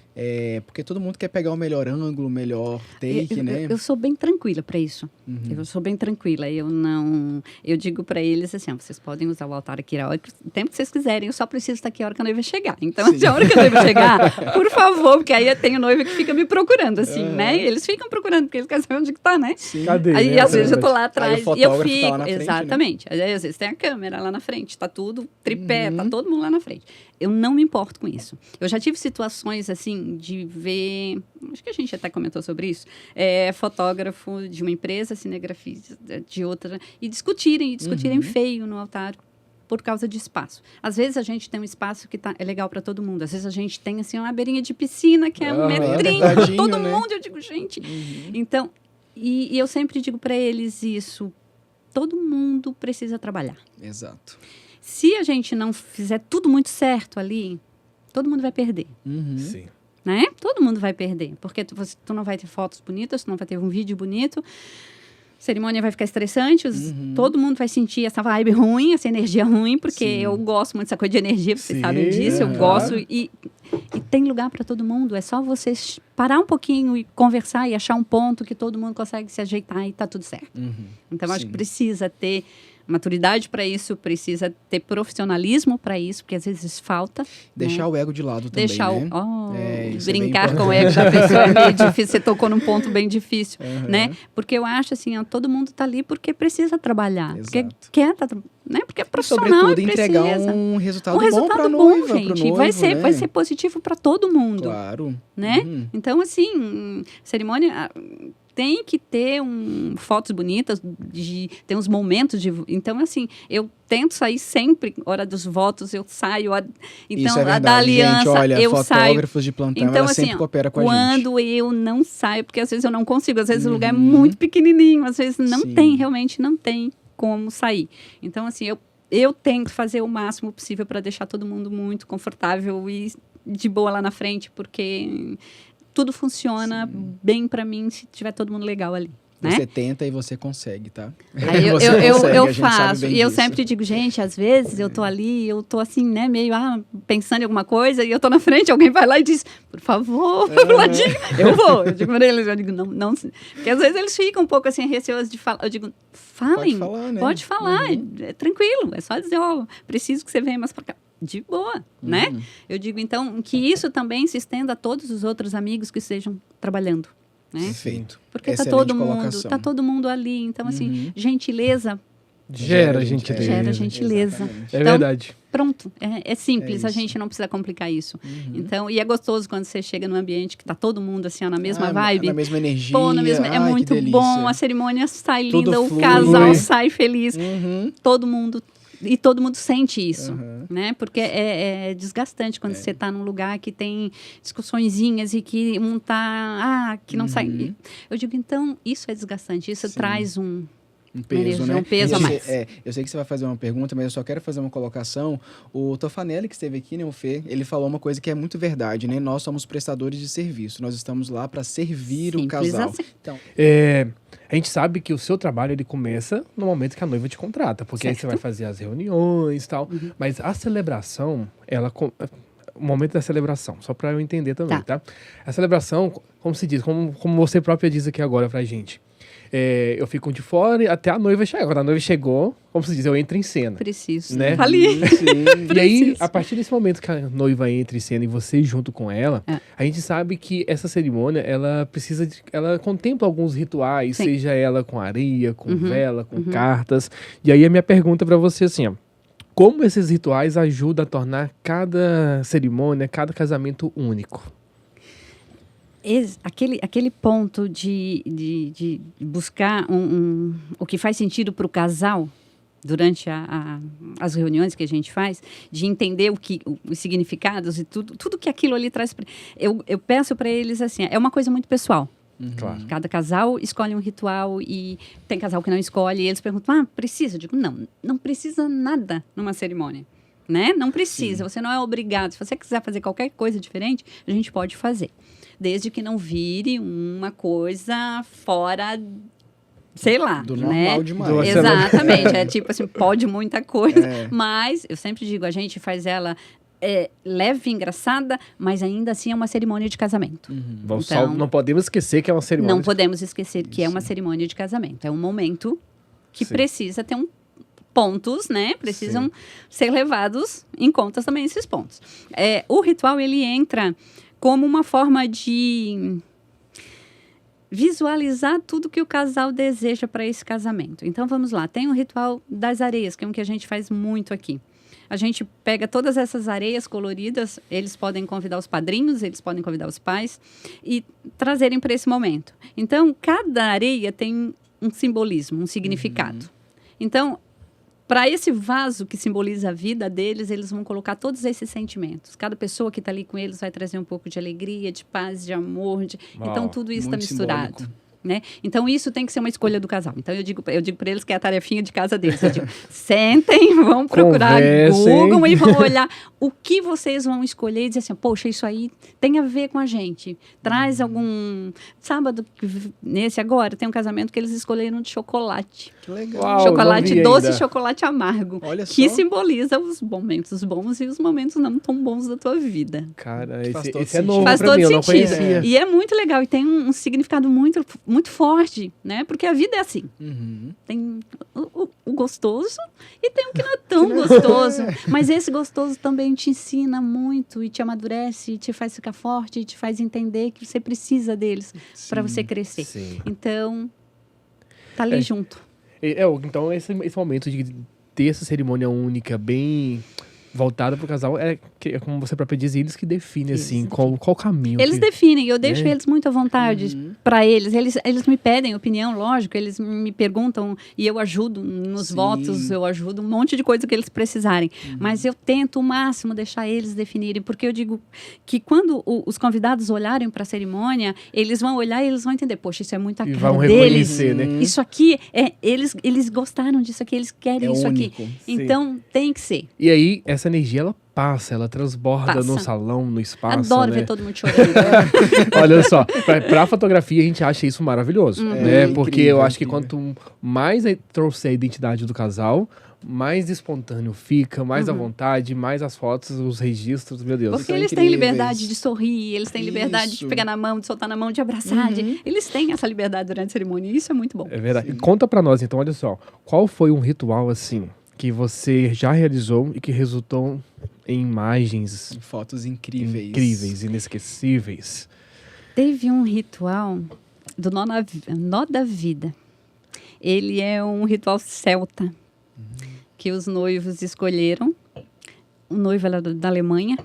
[SPEAKER 2] Porque todo mundo quer pegar o melhor ângulo, o melhor take, né?
[SPEAKER 3] Eu sou bem tranquila para isso. Eu sou bem tranquila. Eu digo para eles assim, vocês podem usar o altar aqui o tempo que vocês quiserem. Eu só preciso estar aqui a hora que a noiva chegar. Então,
[SPEAKER 2] Sim.
[SPEAKER 3] se a hora que a noiva chegar, por favor, porque aí eu tenho noiva que fica me procurando, assim, né? Eles ficam procurando, porque eles querem saber onde que tá, né?
[SPEAKER 2] Sim.
[SPEAKER 1] Cadê?
[SPEAKER 3] Aí,
[SPEAKER 1] né?
[SPEAKER 3] às vezes, eu tô lá
[SPEAKER 2] Aí
[SPEAKER 3] atrás
[SPEAKER 2] o
[SPEAKER 3] e eu
[SPEAKER 2] fotógrafo
[SPEAKER 3] fico.
[SPEAKER 2] tá lá na frente, né?
[SPEAKER 3] Exatamente. Aí, às vezes, tem a câmera lá na frente, tá tudo tripé, tá todo mundo lá na frente. Eu não me importo com isso. Eu já tive situações, assim, de ver... Acho que a gente até comentou sobre isso. Fotógrafo de uma empresa, cinegrafista de outra, e discutirem feio no altar por causa de espaço. Às vezes a gente tem um espaço que é legal para todo mundo. Às vezes a gente tem assim uma beirinha de piscina que é um metrinho para
[SPEAKER 2] verdadinho,
[SPEAKER 3] todo
[SPEAKER 2] né?
[SPEAKER 3] mundo. Eu digo, gente. Então, e eu sempre digo para eles isso. Todo mundo precisa trabalhar.
[SPEAKER 2] Exato.
[SPEAKER 3] Se a gente não fizer tudo muito certo ali, todo mundo vai perder.
[SPEAKER 1] Sim.
[SPEAKER 3] Né? Todo mundo vai perder, porque tu não vai ter fotos bonitas, tu não vai ter um vídeo bonito, a cerimônia vai ficar estressante, todo mundo vai sentir essa vibe ruim, essa energia ruim, porque
[SPEAKER 2] Sim.
[SPEAKER 3] eu gosto muito dessa coisa de energia, vocês
[SPEAKER 1] Sim,
[SPEAKER 3] sabem disso, eu
[SPEAKER 1] claro.
[SPEAKER 3] gosto, e tem lugar para todo mundo, é só vocês parar um pouquinho e conversar e achar um ponto que todo mundo consegue se ajeitar e tá tudo certo. Então, acho
[SPEAKER 2] Sim.
[SPEAKER 3] que precisa ter maturidade para isso, precisa ter profissionalismo para isso, porque às vezes falta.
[SPEAKER 2] Deixar o ego de lado também,
[SPEAKER 3] Deixar
[SPEAKER 2] né? Isso é bem
[SPEAKER 3] brincar com o
[SPEAKER 2] importante.
[SPEAKER 3] ego da pessoa é meio difícil. Você tocou num ponto bem difícil, né? Porque eu acho assim, todo mundo tá ali porque precisa trabalhar, porque
[SPEAKER 2] Exato.
[SPEAKER 3] quer, né? Porque é
[SPEAKER 2] E,
[SPEAKER 3] profissional,
[SPEAKER 2] sobretudo, entregar
[SPEAKER 3] precisa.
[SPEAKER 2] um resultado
[SPEAKER 3] Um
[SPEAKER 2] bom
[SPEAKER 3] resultado
[SPEAKER 2] para a
[SPEAKER 3] bom,
[SPEAKER 2] noiva, pro
[SPEAKER 3] gente.
[SPEAKER 2] noivo,
[SPEAKER 3] vai ser,
[SPEAKER 2] né?
[SPEAKER 3] vai ser positivo para todo mundo,
[SPEAKER 2] Claro.
[SPEAKER 3] né? Então, assim, cerimônia tem que ter fotos bonitas, tem uns momentos de... Então, assim, eu tento sair sempre, hora dos votos, eu saio. Então,
[SPEAKER 2] Isso é verdade,
[SPEAKER 3] da aliança,
[SPEAKER 2] gente. Olha,
[SPEAKER 3] eu saio.
[SPEAKER 2] fotógrafos de plantão,
[SPEAKER 3] Então,
[SPEAKER 2] ela
[SPEAKER 3] assim,
[SPEAKER 2] sempre coopera com a gente.
[SPEAKER 3] quando eu não saio, porque às vezes eu não consigo, às vezes o lugar é muito pequenininho, às vezes não
[SPEAKER 2] Sim.
[SPEAKER 3] tem, realmente não tem como sair. Então, assim, eu tento fazer o máximo possível para deixar todo mundo muito confortável e de boa lá na frente, porque tudo funciona bem para mim se tiver todo mundo legal ali. Né?
[SPEAKER 2] Você tenta e você consegue, tá?
[SPEAKER 3] Aí
[SPEAKER 2] Você consegue, a
[SPEAKER 3] eu
[SPEAKER 2] gente sabe
[SPEAKER 3] faço,
[SPEAKER 2] bem
[SPEAKER 3] e eu
[SPEAKER 2] disso.
[SPEAKER 3] sempre digo, gente, às vezes eu tô ali, eu tô assim, né, meio pensando em alguma coisa, e eu tô na frente, alguém vai lá e diz, por favor, Vladinho, eu vou. Eu digo para eles, eu digo, não, porque às vezes eles ficam um pouco assim, receosos de falar, eu digo, falem,
[SPEAKER 2] Pode falar, né?
[SPEAKER 3] pode falar, é tranquilo, é só dizer, preciso que você venha mais para cá. De boa, né? Eu digo, então, que isso também se estenda a todos os outros amigos que estejam trabalhando. Né?
[SPEAKER 2] Perfeito.
[SPEAKER 3] Porque
[SPEAKER 2] Excelente
[SPEAKER 3] tá
[SPEAKER 2] colocação.
[SPEAKER 3] todo mundo ali. Então, assim, gentileza
[SPEAKER 1] Gera gentileza.
[SPEAKER 3] gera gentileza.
[SPEAKER 2] Exatamente.
[SPEAKER 1] É
[SPEAKER 3] Então,
[SPEAKER 1] verdade.
[SPEAKER 3] pronto. É simples,
[SPEAKER 2] É
[SPEAKER 3] a
[SPEAKER 2] isso.
[SPEAKER 3] gente não precisa complicar isso. Então, e é gostoso quando você chega num ambiente que tá todo mundo assim, ó, na mesma vibe.
[SPEAKER 2] Na mesma energia.
[SPEAKER 3] Pô, é
[SPEAKER 2] Ai,
[SPEAKER 3] muito
[SPEAKER 2] que delícia.
[SPEAKER 3] bom, a cerimônia sai
[SPEAKER 2] Tudo
[SPEAKER 3] linda, o
[SPEAKER 2] flui.
[SPEAKER 3] casal sai feliz.
[SPEAKER 2] Uhum.
[SPEAKER 3] Todo mundo E todo mundo sente isso,
[SPEAKER 2] Uhum.
[SPEAKER 3] né? Porque é desgastante quando você está num lugar que tem discussõezinhas e que um tá... que não sai... Eu digo, então, isso é desgastante. Isso
[SPEAKER 2] Sim.
[SPEAKER 3] traz um
[SPEAKER 2] peso,
[SPEAKER 3] energia,
[SPEAKER 2] né?
[SPEAKER 3] um peso a mais.
[SPEAKER 2] Eu sei que você vai fazer uma pergunta, mas eu só quero fazer uma colocação. O Tofanelli, que esteve aqui, né, o Fê, ele falou uma coisa que é muito verdade, né? Nós somos prestadores de serviço. Nós estamos lá para servir o
[SPEAKER 3] Simples
[SPEAKER 2] casal.
[SPEAKER 3] assim.
[SPEAKER 2] Então,
[SPEAKER 1] A gente sabe que o seu trabalho ele começa no momento que a noiva te contrata, porque aí você vai fazer as reuniões e tal. Mas a celebração, o momento da celebração, só para eu entender também, tá? A celebração, como se diz, como você própria diz aqui agora pra gente. Eu fico de fora e até a noiva chegar. Quando a noiva chegou, como se diz, eu entro em cena.
[SPEAKER 3] Preciso.
[SPEAKER 1] Né?
[SPEAKER 3] Ali.
[SPEAKER 2] sim.
[SPEAKER 1] E aí,
[SPEAKER 3] Preciso.
[SPEAKER 1] a partir desse momento que a noiva entra em cena e você junto com ela, a gente sabe que essa cerimônia, ela contempla alguns rituais,
[SPEAKER 3] Sim.
[SPEAKER 1] seja ela com areia, com vela, com cartas. E aí a minha pergunta pra você assim, ó, como esses rituais ajudam a tornar cada cerimônia, cada casamento único?
[SPEAKER 3] Aquele ponto de buscar o que faz sentido para o casal durante as reuniões que a gente faz, de entender os significados e tudo que aquilo ali traz. Eu peço para eles assim, é uma coisa muito pessoal.
[SPEAKER 1] Claro.
[SPEAKER 3] Cada casal escolhe um ritual e tem casal que não escolhe e eles perguntam, precisa? Eu digo, não precisa nada numa cerimônia. Né? Não precisa, você não é obrigado. Se você quiser fazer qualquer coisa diferente, a gente pode fazer. Desde que não vire uma coisa fora, sei lá.
[SPEAKER 2] Do
[SPEAKER 3] né?
[SPEAKER 2] normal demais.
[SPEAKER 3] Exatamente. É tipo assim, pode muita coisa. Mas, eu sempre digo, a gente faz ela leve, engraçada, mas ainda assim é uma cerimônia de casamento.
[SPEAKER 1] Então, não podemos esquecer que é uma cerimônia.
[SPEAKER 3] Não podemos esquecer que é uma cerimônia de casamento. É um momento que precisa ter pontos, né? Precisam ser levados em conta também esses pontos. O ritual, ele entra como uma forma de visualizar tudo que o casal deseja para esse casamento. Então, vamos lá. Tem o ritual das areias, que é um que a gente faz muito aqui. A gente pega todas essas areias coloridas, eles podem convidar os padrinhos, eles podem convidar os pais e trazerem para esse momento. Então, cada areia tem um simbolismo, um significado. Então, para esse vaso que simboliza a vida deles, eles vão colocar todos esses sentimentos. Cada pessoa que está ali com eles vai trazer um pouco de alegria, de paz, de amor. Então, tudo isso está misturado.
[SPEAKER 2] Simbólico.
[SPEAKER 3] Né? Então, isso tem que ser uma escolha do casal. Então, eu digo para eles que é a tarefinha de casa deles. Eu digo, sentem, vão procurar Google e vão olhar o que vocês vão escolher e dizer assim, poxa, isso aí tem a ver com a gente. Traz algum... Sábado, nesse agora, tem um casamento que eles escolheram de chocolate.
[SPEAKER 2] Que legal.
[SPEAKER 1] Uau,
[SPEAKER 3] Chocolate doce e chocolate amargo.
[SPEAKER 2] Olha
[SPEAKER 3] que
[SPEAKER 2] só.
[SPEAKER 3] simboliza os momentos bons e os momentos não tão bons da tua vida.
[SPEAKER 1] Cara,
[SPEAKER 2] Faz todo
[SPEAKER 1] esse é
[SPEAKER 2] sentido.
[SPEAKER 1] novo
[SPEAKER 3] Faz
[SPEAKER 1] pra
[SPEAKER 3] todo
[SPEAKER 1] mim, eu não
[SPEAKER 3] sentido.
[SPEAKER 1] conhecia.
[SPEAKER 3] E é muito legal. E tem um significado muito, muito forte, né? Porque a vida é assim. Tem o gostoso e tem o que não é tão gostoso. Mas esse gostoso também te ensina muito e te amadurece, e te faz ficar forte, e te faz entender que você precisa deles para você crescer.
[SPEAKER 1] Sim.
[SPEAKER 3] Então, tá ali junto.
[SPEAKER 1] Então, esse momento de ter essa cerimônia única, bem voltada pro casal, como você própria diz, eles que definem, assim, qual o caminho.
[SPEAKER 3] Eles definem, eu deixo
[SPEAKER 1] né?
[SPEAKER 3] eles muito à vontade para eles. Eles me pedem opinião, lógico, eles me perguntam e eu ajudo nos
[SPEAKER 2] Sim.
[SPEAKER 3] votos, eu ajudo um monte de coisa que eles precisarem. Mas eu tento o máximo deixar eles definirem, porque eu digo que quando os convidados olharem para a cerimônia, eles vão olhar e eles vão entender, poxa, isso é muito a
[SPEAKER 1] E
[SPEAKER 3] cara
[SPEAKER 1] vão
[SPEAKER 3] deles.
[SPEAKER 1] reconhecer, né?
[SPEAKER 3] Isso aqui, eles gostaram disso aqui, eles querem
[SPEAKER 2] É
[SPEAKER 3] isso
[SPEAKER 2] único.
[SPEAKER 3] aqui. Então, tem que ser.
[SPEAKER 1] E aí, essa energia, ela passa, ela transborda
[SPEAKER 3] Passa.
[SPEAKER 1] no salão, no espaço,
[SPEAKER 3] Adoro
[SPEAKER 1] né?
[SPEAKER 3] ver todo mundo chorando.
[SPEAKER 1] Olha só, pra fotografia a gente acha isso maravilhoso, né? Porque
[SPEAKER 2] incrível,
[SPEAKER 1] eu acho que
[SPEAKER 2] incrível.
[SPEAKER 1] quanto mais trouxer a identidade do casal, mais espontâneo fica, mais à vontade, mais as fotos, os registros, meu Deus.
[SPEAKER 3] Porque
[SPEAKER 2] São
[SPEAKER 3] eles têm
[SPEAKER 2] incríveis.
[SPEAKER 3] liberdade de sorrir, eles têm liberdade de
[SPEAKER 2] Isso.
[SPEAKER 3] pegar na mão, de soltar na mão, de abraçar. Eles têm essa liberdade durante a cerimônia e isso é muito bom.
[SPEAKER 1] É verdade. E conta pra nós, então, olha só, qual foi um ritual, assim, que você já realizou e que resultou em imagens
[SPEAKER 2] Fotos incríveis.
[SPEAKER 1] inesquecíveis?
[SPEAKER 3] Teve um ritual do Nó da Vida. Ele é um ritual celta que os noivos escolheram. O noivo era da Alemanha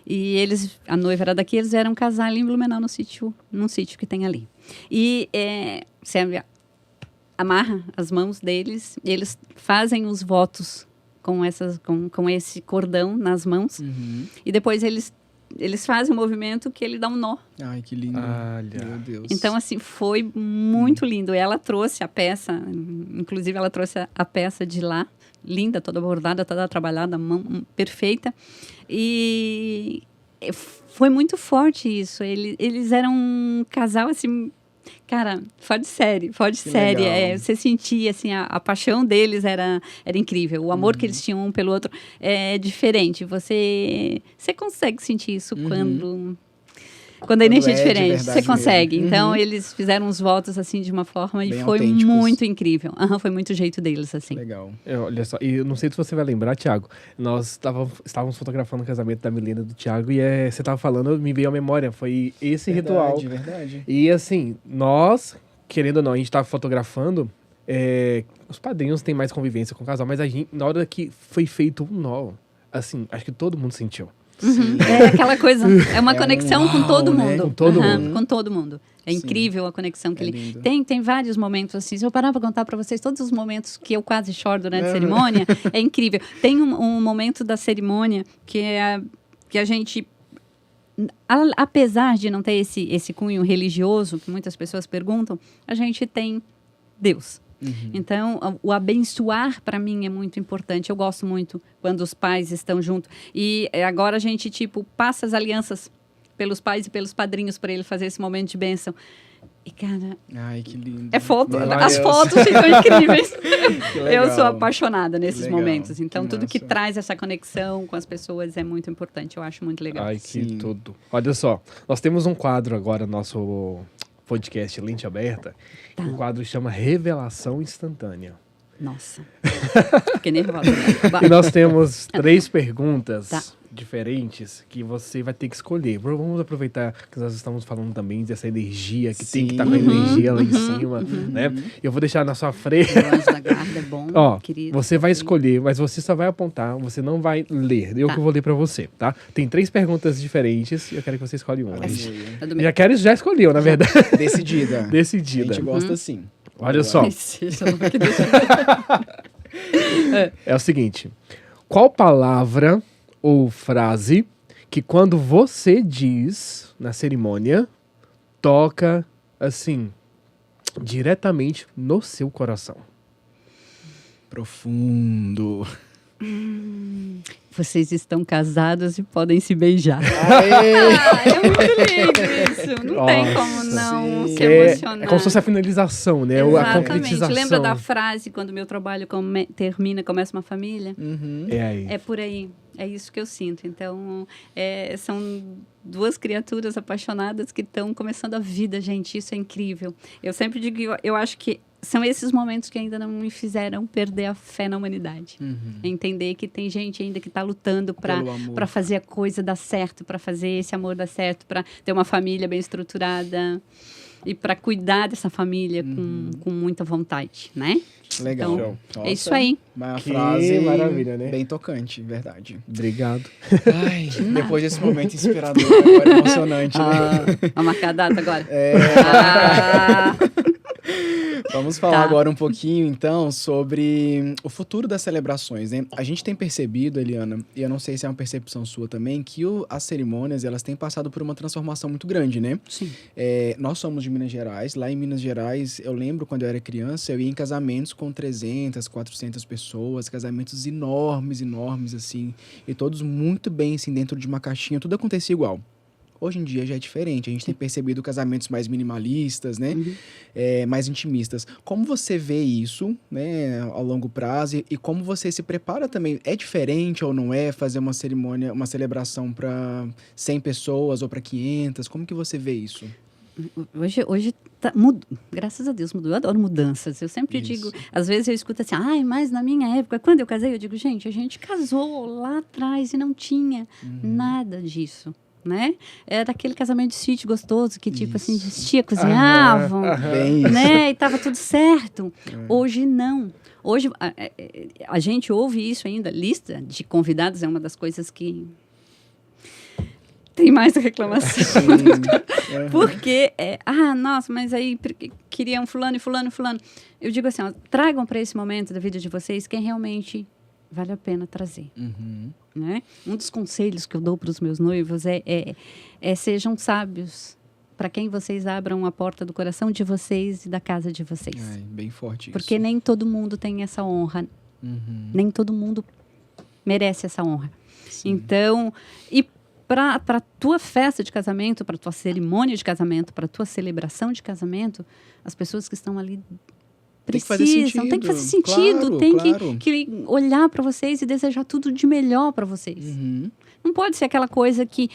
[SPEAKER 3] e a noiva era daqui. Eles eram casar ali em Blumenau, num sítio que tem ali. E você amarra as mãos deles e eles fazem os votos com esse cordão nas mãos. E depois eles fazem um movimento que ele dá um nó.
[SPEAKER 2] Ai, que lindo.
[SPEAKER 1] Olha.
[SPEAKER 2] Meu Deus.
[SPEAKER 3] Então, assim, foi muito lindo. Ela trouxe a peça, inclusive ela trouxe a peça de lá, linda, toda bordada, toda trabalhada, mão perfeita. E foi muito forte isso. Eles eram um casal, assim, cara, fora de série. Você sentia, assim, a paixão deles era incrível. O amor que eles tinham um pelo outro é diferente. Você consegue sentir isso quando a energia é diferente. Você consegue.
[SPEAKER 2] Mesmo.
[SPEAKER 3] Então, eles fizeram uns votos, assim, de uma forma
[SPEAKER 2] Bem
[SPEAKER 3] e foi
[SPEAKER 2] autênticos.
[SPEAKER 3] muito incrível. Foi muito o jeito deles, assim.
[SPEAKER 2] Legal.
[SPEAKER 1] Olha só, e eu não sei se você vai lembrar, Thiago, nós estávamos fotografando o casamento da Milena e do Thiago e você estava falando, me veio à memória, foi esse ritual.
[SPEAKER 2] Verdade.
[SPEAKER 1] E assim, nós, querendo ou não, a gente estava fotografando, os padrinhos têm mais convivência com o casal, mas a gente, na hora que foi feito um nó, assim, acho que todo mundo sentiu.
[SPEAKER 3] É aquela coisa, é uma conexão com todo
[SPEAKER 2] né?
[SPEAKER 3] mundo.
[SPEAKER 1] Com todo mundo.
[SPEAKER 3] Com todo mundo. É incrível a conexão que ele
[SPEAKER 2] lindo.
[SPEAKER 3] tem vários momentos assim. Se eu parar para contar para vocês todos os momentos que eu quase choro durante a cerimônia, é incrível. Tem um momento da cerimônia que a gente, apesar de não ter esse cunho religioso que muitas pessoas perguntam, a gente tem Deus. Então, o abençoar para mim é muito importante. Eu gosto muito quando os pais estão juntos. E agora a gente, passa as alianças pelos pais e pelos padrinhos para ele fazer esse momento de bênção. E, cara...
[SPEAKER 2] Ai, que lindo.
[SPEAKER 3] É foto.
[SPEAKER 2] Meu
[SPEAKER 3] As
[SPEAKER 2] Deus.
[SPEAKER 3] fotos ficam incríveis.
[SPEAKER 2] Que legal.
[SPEAKER 3] Eu sou apaixonada nesses
[SPEAKER 2] Legal.
[SPEAKER 3] momentos. Então,
[SPEAKER 2] Que
[SPEAKER 3] tudo que
[SPEAKER 2] massa.
[SPEAKER 3] traz essa conexão com as pessoas é muito importante. Eu acho muito legal.
[SPEAKER 1] Ai, que
[SPEAKER 2] Sim.
[SPEAKER 1] tudo. Olha só, nós temos um quadro agora no nosso podcast Lente Aberta. O quadro chama Revelação Instantânea.
[SPEAKER 3] Nossa. Fiquei nervosa.
[SPEAKER 1] E nós temos 3 perguntas
[SPEAKER 3] Tá.
[SPEAKER 1] diferentes que você vai ter que escolher. Vamos aproveitar que nós estamos falando também dessa energia, que tem que estar com a energia lá em cima, né? Eu vou deixar na sua frente.
[SPEAKER 3] O anjo da guarda é bom,
[SPEAKER 1] Ó,
[SPEAKER 3] querido.
[SPEAKER 1] você vai escolher, mas você só vai apontar, você não vai ler. Eu
[SPEAKER 3] Tá.
[SPEAKER 1] que vou ler pra você, tá? Tem 3 perguntas diferentes e eu quero que você escolha uma.
[SPEAKER 3] Tá do meu-
[SPEAKER 1] Já escolheu, na verdade.
[SPEAKER 2] Decidida.
[SPEAKER 1] Decidida.
[SPEAKER 2] A gente gosta sim.
[SPEAKER 1] Olha só,
[SPEAKER 3] Ai, seja lá que Deus-
[SPEAKER 1] é o seguinte. Qual palavra ou frase que quando você diz na cerimônia, toca, assim, diretamente no seu coração?
[SPEAKER 2] Profundo.
[SPEAKER 3] Vocês estão casados e podem se beijar.
[SPEAKER 2] Aê!
[SPEAKER 3] É muito lindo isso. Não tem como não
[SPEAKER 2] sim.
[SPEAKER 3] se
[SPEAKER 1] É
[SPEAKER 3] emocionar.
[SPEAKER 1] como se fosse a finalização, né? A
[SPEAKER 3] Exatamente.
[SPEAKER 1] concretização.
[SPEAKER 3] Lembra da frase quando o meu trabalho termina, começa uma família?
[SPEAKER 1] É aí.
[SPEAKER 3] É por aí. É isso que eu sinto. Então, são 2 criaturas apaixonadas que estão começando a vida, gente. Isso é incrível. Eu sempre digo, eu acho que são esses momentos que ainda não me fizeram perder a fé na humanidade. Entender que tem gente ainda que está lutando
[SPEAKER 2] Pelo amor.
[SPEAKER 3] para fazer a coisa dar certo, para fazer esse amor dar certo, para ter uma família bem estruturada e para cuidar dessa família com muita vontade, né?
[SPEAKER 2] Legal.
[SPEAKER 3] Então,
[SPEAKER 2] Nossa,
[SPEAKER 3] é isso aí.
[SPEAKER 2] Uma
[SPEAKER 1] Que
[SPEAKER 2] frase
[SPEAKER 1] maravilha, né?
[SPEAKER 2] bem tocante, verdade.
[SPEAKER 1] Obrigado.
[SPEAKER 2] Ai, depois desse momento inspirador, agora emocionante, né?
[SPEAKER 3] Vamos marcar a data agora?
[SPEAKER 2] Vamos falar
[SPEAKER 3] Tá.
[SPEAKER 2] agora um pouquinho, então, sobre o futuro das celebrações, né? A gente tem percebido, Eliana, e eu não sei se é uma percepção sua também, que as cerimônias, elas têm passado por uma transformação muito grande, né?
[SPEAKER 3] Sim.
[SPEAKER 2] Nós somos de Minas Gerais. Lá em Minas Gerais, eu lembro quando eu era criança, eu ia em casamentos com 300, 400 pessoas, casamentos enormes, assim, e todos muito bem, assim, dentro de uma caixinha, tudo acontecia igual. Hoje em dia já é diferente, a gente tem percebido casamentos mais minimalistas, né? Mais intimistas. Como você vê isso, né, ao longo prazo e como você se prepara também? É diferente ou não é fazer uma cerimônia, uma celebração para 100 pessoas ou para 500? Como que você vê isso?
[SPEAKER 3] Hoje graças a Deus mudou. Eu adoro mudanças. Eu sempre digo, às vezes eu escuto assim, mas na minha época, quando eu casei, eu digo, gente, a gente casou lá atrás e não tinha nada disso. Né? Era aquele casamento de sítio gostoso que, tipo assim, as tia cozinhavam,
[SPEAKER 2] Bem isso.
[SPEAKER 3] né? E tava tudo certo. Hoje não. Hoje a gente ouve isso ainda. Lista de convidados é uma das coisas que tem mais reclamação. Porque, nossa, mas aí queriam fulano e fulano e fulano. Eu digo assim, ó, tragam para esse momento da vida de vocês quem realmente vale a pena trazer.
[SPEAKER 2] Uhum.
[SPEAKER 3] Né? Um dos conselhos que eu dou para os meus noivos é sejam sábios para quem vocês abram a porta do coração de vocês e da casa de vocês.
[SPEAKER 2] Ai, bem forte
[SPEAKER 3] Porque
[SPEAKER 2] isso.
[SPEAKER 3] nem todo mundo tem essa honra.
[SPEAKER 2] Uhum.
[SPEAKER 3] Nem todo mundo merece essa honra.
[SPEAKER 2] Sim.
[SPEAKER 3] Então, e para a tua festa de casamento, para a tua cerimônia de casamento, para a tua celebração de casamento, as pessoas que estão ali
[SPEAKER 2] Tem que fazer
[SPEAKER 3] precisam, tem que fazer sentido,
[SPEAKER 2] Claro,
[SPEAKER 3] tem
[SPEAKER 2] claro.
[SPEAKER 3] que olhar para vocês e desejar tudo de melhor para vocês.
[SPEAKER 2] Uhum.
[SPEAKER 3] Não pode ser aquela coisa que,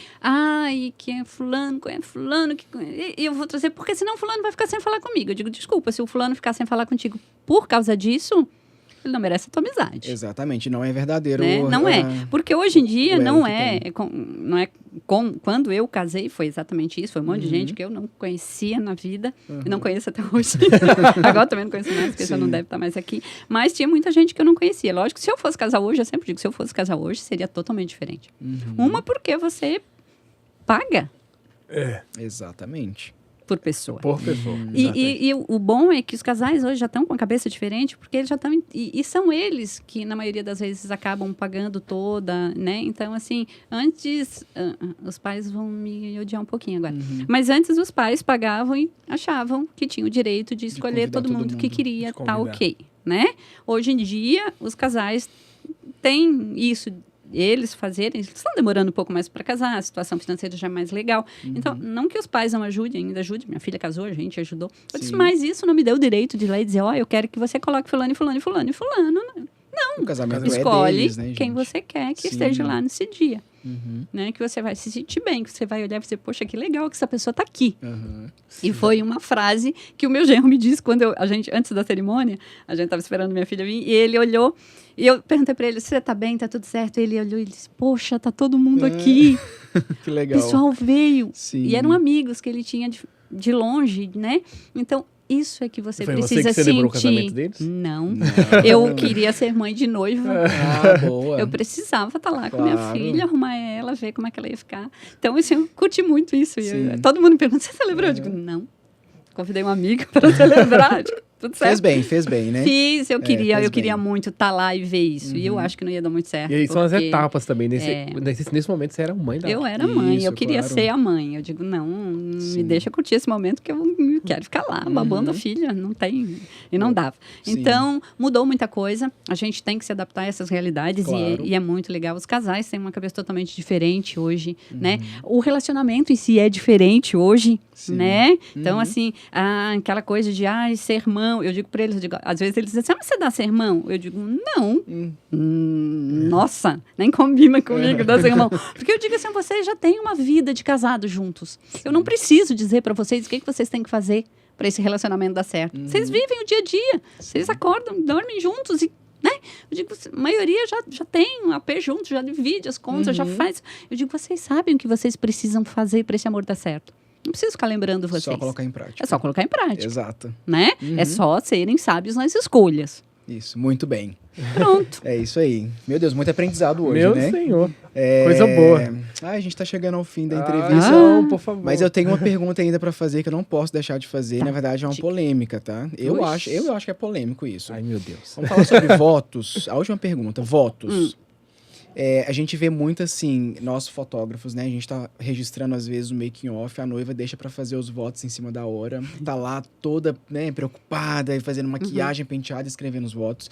[SPEAKER 3] que é fulano, conhece fulano, e eu vou trazer, porque senão fulano vai ficar sem falar comigo. Eu digo, desculpa, se o fulano ficar sem falar contigo por causa disso, ele não merece a tua amizade.
[SPEAKER 2] Exatamente, não é verdadeiro.
[SPEAKER 3] Né? Não é, porque hoje em dia
[SPEAKER 2] o elo
[SPEAKER 3] não
[SPEAKER 2] que
[SPEAKER 3] é,
[SPEAKER 2] tem.
[SPEAKER 3] quando eu casei foi exatamente isso, foi um monte de gente que eu não conhecia na vida, e não conheço até hoje. Agora também não conheço mais, porque já não deve estar mais aqui, mas tinha muita gente que eu não conhecia. Lógico, se eu fosse casar hoje, eu sempre digo, se eu fosse casar hoje, seria totalmente diferente. Uma porque você paga
[SPEAKER 2] Exatamente.
[SPEAKER 3] por pessoa.
[SPEAKER 1] Por pessoa.
[SPEAKER 3] E o bom é que os casais hoje já estão com a cabeça diferente, porque eles já estão... E são eles que, na maioria das vezes, acabam pagando toda, né? Então, assim, antes... os pais vão me odiar um pouquinho agora. Mas antes os pais pagavam e achavam que tinham o direito de escolher
[SPEAKER 2] convidar
[SPEAKER 3] todo
[SPEAKER 2] todo
[SPEAKER 3] mundo que
[SPEAKER 2] mundo,
[SPEAKER 3] queria,
[SPEAKER 1] de
[SPEAKER 3] tá
[SPEAKER 1] convidar.
[SPEAKER 3] ok, né? Hoje em dia, os casais têm isso... Eles fazerem, eles estão demorando um pouco mais para casar, a situação financeira já é mais legal. Então, não que os pais não ajudem, ainda ajudem. Minha filha casou, a gente ajudou. Eu disse,
[SPEAKER 2] Sim.
[SPEAKER 3] mas isso não me deu o direito de ir lá e dizer, eu quero que você coloque fulano e fulano e fulano e fulano.
[SPEAKER 2] O casamento
[SPEAKER 3] Escolhe
[SPEAKER 2] é deles, né,
[SPEAKER 3] quem
[SPEAKER 2] gente?
[SPEAKER 3] você quer que
[SPEAKER 2] Sim.
[SPEAKER 3] esteja lá nesse dia.
[SPEAKER 2] Uhum.
[SPEAKER 3] Né? Que você vai se sentir bem, que você vai olhar e dizer, poxa, que legal que essa pessoa está aqui.
[SPEAKER 2] Uhum.
[SPEAKER 3] E foi uma frase que o meu genro me disse quando antes da cerimônia, a gente estava esperando minha filha vir, e ele olhou, e eu perguntei para ele, você tá bem, tá tudo certo? Ele olhou e disse, poxa, tá todo mundo aqui.
[SPEAKER 2] Que
[SPEAKER 3] O
[SPEAKER 2] legal.
[SPEAKER 3] pessoal veio.
[SPEAKER 2] Sim.
[SPEAKER 3] E eram amigos que ele tinha de longe, né? Então, isso é que você
[SPEAKER 1] Foi
[SPEAKER 3] precisa
[SPEAKER 1] você que celebrou o
[SPEAKER 3] sentir.
[SPEAKER 1] casamento deles?
[SPEAKER 3] Não. Eu queria ser mãe de noiva.
[SPEAKER 2] Ah, boa.
[SPEAKER 3] Eu precisava estar lá com minha
[SPEAKER 2] Claro.
[SPEAKER 3] filha, arrumar ela, ver como é que ela ia ficar. Então, assim, eu curti muito isso. E
[SPEAKER 2] Sim.
[SPEAKER 3] todo mundo me pergunta, você celebrou? Eu digo, não. Convidei uma amiga para celebrar. Eu digo, tudo certo.
[SPEAKER 2] Fez bem, né?
[SPEAKER 3] Fiz, eu queria
[SPEAKER 2] fez
[SPEAKER 3] queria
[SPEAKER 2] bem.
[SPEAKER 3] muito estar lá e ver isso. E eu acho que não ia dar muito certo.
[SPEAKER 1] E aí são as
[SPEAKER 3] porque
[SPEAKER 1] etapas também. Nesse momento você era mãe da
[SPEAKER 3] Eu era mãe,
[SPEAKER 2] Isso,
[SPEAKER 3] eu queria
[SPEAKER 2] claro.
[SPEAKER 3] ser a mãe. Eu digo, não, me
[SPEAKER 2] Sim.
[SPEAKER 3] deixa curtir esse momento que eu quero ficar lá, babando a filha. Não tem. E não dava.
[SPEAKER 2] Sim.
[SPEAKER 3] Então, mudou muita coisa. A gente tem que se adaptar a essas realidades
[SPEAKER 2] Claro.
[SPEAKER 3] e é muito legal. Os casais têm uma cabeça totalmente diferente hoje, né? O relacionamento em si é diferente hoje,
[SPEAKER 2] Sim.
[SPEAKER 3] né? Então, assim, aquela coisa de ser irmão. Eu digo para eles, às vezes eles dizem, mas você dá sermão? Eu digo, não. Nossa, nem combina comigo dar sermão. Porque eu digo assim, vocês já têm uma vida de casado juntos. Eu não preciso dizer para vocês o que vocês têm que fazer para esse relacionamento dar certo. Vocês vivem o dia a dia. Vocês acordam, dormem juntos e né? Eu digo, a maioria já tem um AP junto, já divide as contas, já faz. Eu digo, vocês sabem o que vocês precisam fazer para esse amor dar certo. Não preciso ficar lembrando vocês.
[SPEAKER 2] Só colocar em prática.
[SPEAKER 3] É só colocar em prática,
[SPEAKER 2] Exato.
[SPEAKER 3] né? É só serem sábios nas escolhas.
[SPEAKER 2] Isso, muito bem.
[SPEAKER 3] Pronto.
[SPEAKER 2] É isso aí. Meu Deus, muito aprendizado hoje,
[SPEAKER 1] Meu
[SPEAKER 2] né?
[SPEAKER 1] senhor.
[SPEAKER 2] É...
[SPEAKER 1] Coisa boa.
[SPEAKER 2] A gente tá chegando ao fim da
[SPEAKER 1] Ah,
[SPEAKER 2] entrevista.
[SPEAKER 1] não, por favor.
[SPEAKER 2] Mas eu tenho uma pergunta ainda pra fazer que eu não posso deixar de fazer. Na verdade, é uma polêmica, tá? Eu acho que é polêmico isso.
[SPEAKER 1] Ai, meu Deus.
[SPEAKER 2] Vamos falar sobre votos. A última pergunta, votos. A gente vê muito assim, nós fotógrafos, né? A gente tá registrando às vezes o making off, a noiva deixa pra fazer os votos em cima da hora. Tá lá toda, né, preocupada, fazendo maquiagem, penteada, escrevendo os votos.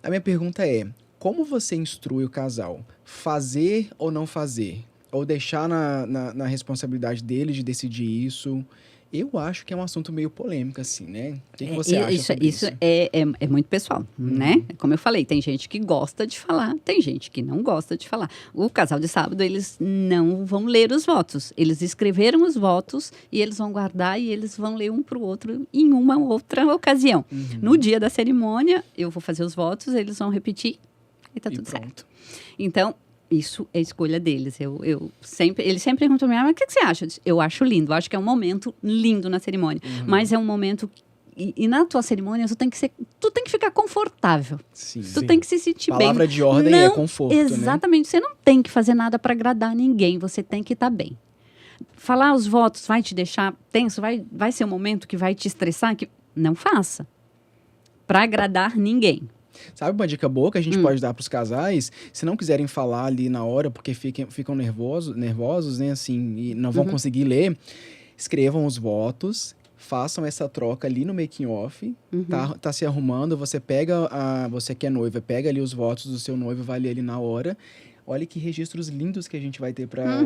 [SPEAKER 2] A minha pergunta é, como você instrui o casal? Fazer ou não fazer? Ou deixar na responsabilidade deles de decidir isso? Eu acho que é um assunto meio polêmico, assim, né? O que você acha sobre isso?
[SPEAKER 3] Isso é muito pessoal, né? Como eu falei, tem gente que gosta de falar, tem gente que não gosta de falar. O casal de sábado, eles não vão ler os votos. Eles escreveram os votos e eles vão guardar e eles vão ler um para o outro em uma outra ocasião. No dia da cerimônia, eu vou fazer os votos, eles vão repetir e tá
[SPEAKER 2] E
[SPEAKER 3] tudo
[SPEAKER 2] pronto.
[SPEAKER 3] certo. Então, isso é escolha deles. Eles sempre perguntam para mim, mas o que você acha? Eu acho lindo. Eu acho que é um momento lindo na cerimônia. Mas é um momento... E na tua cerimônia, tu tem que ficar confortável.
[SPEAKER 2] Sim.
[SPEAKER 3] Tu tem que se sentir bem.
[SPEAKER 2] Palavra de ordem é conforto, né?
[SPEAKER 3] Exatamente. Você não tem que fazer nada para agradar ninguém. Você tem que estar bem. Falar os votos vai te deixar tenso? Vai ser um momento que vai te estressar? Não faça. Para agradar ninguém.
[SPEAKER 2] Sabe uma dica boa que a gente pode dar para os casais? Se não quiserem falar ali na hora, porque ficam nervosos, né, assim, e não vão conseguir ler, escrevam os votos, façam essa troca ali no making off, tá se arrumando, você que é noiva, pega ali os votos do seu noivo, vai ler ali na hora. Olha que registros lindos que a gente vai ter para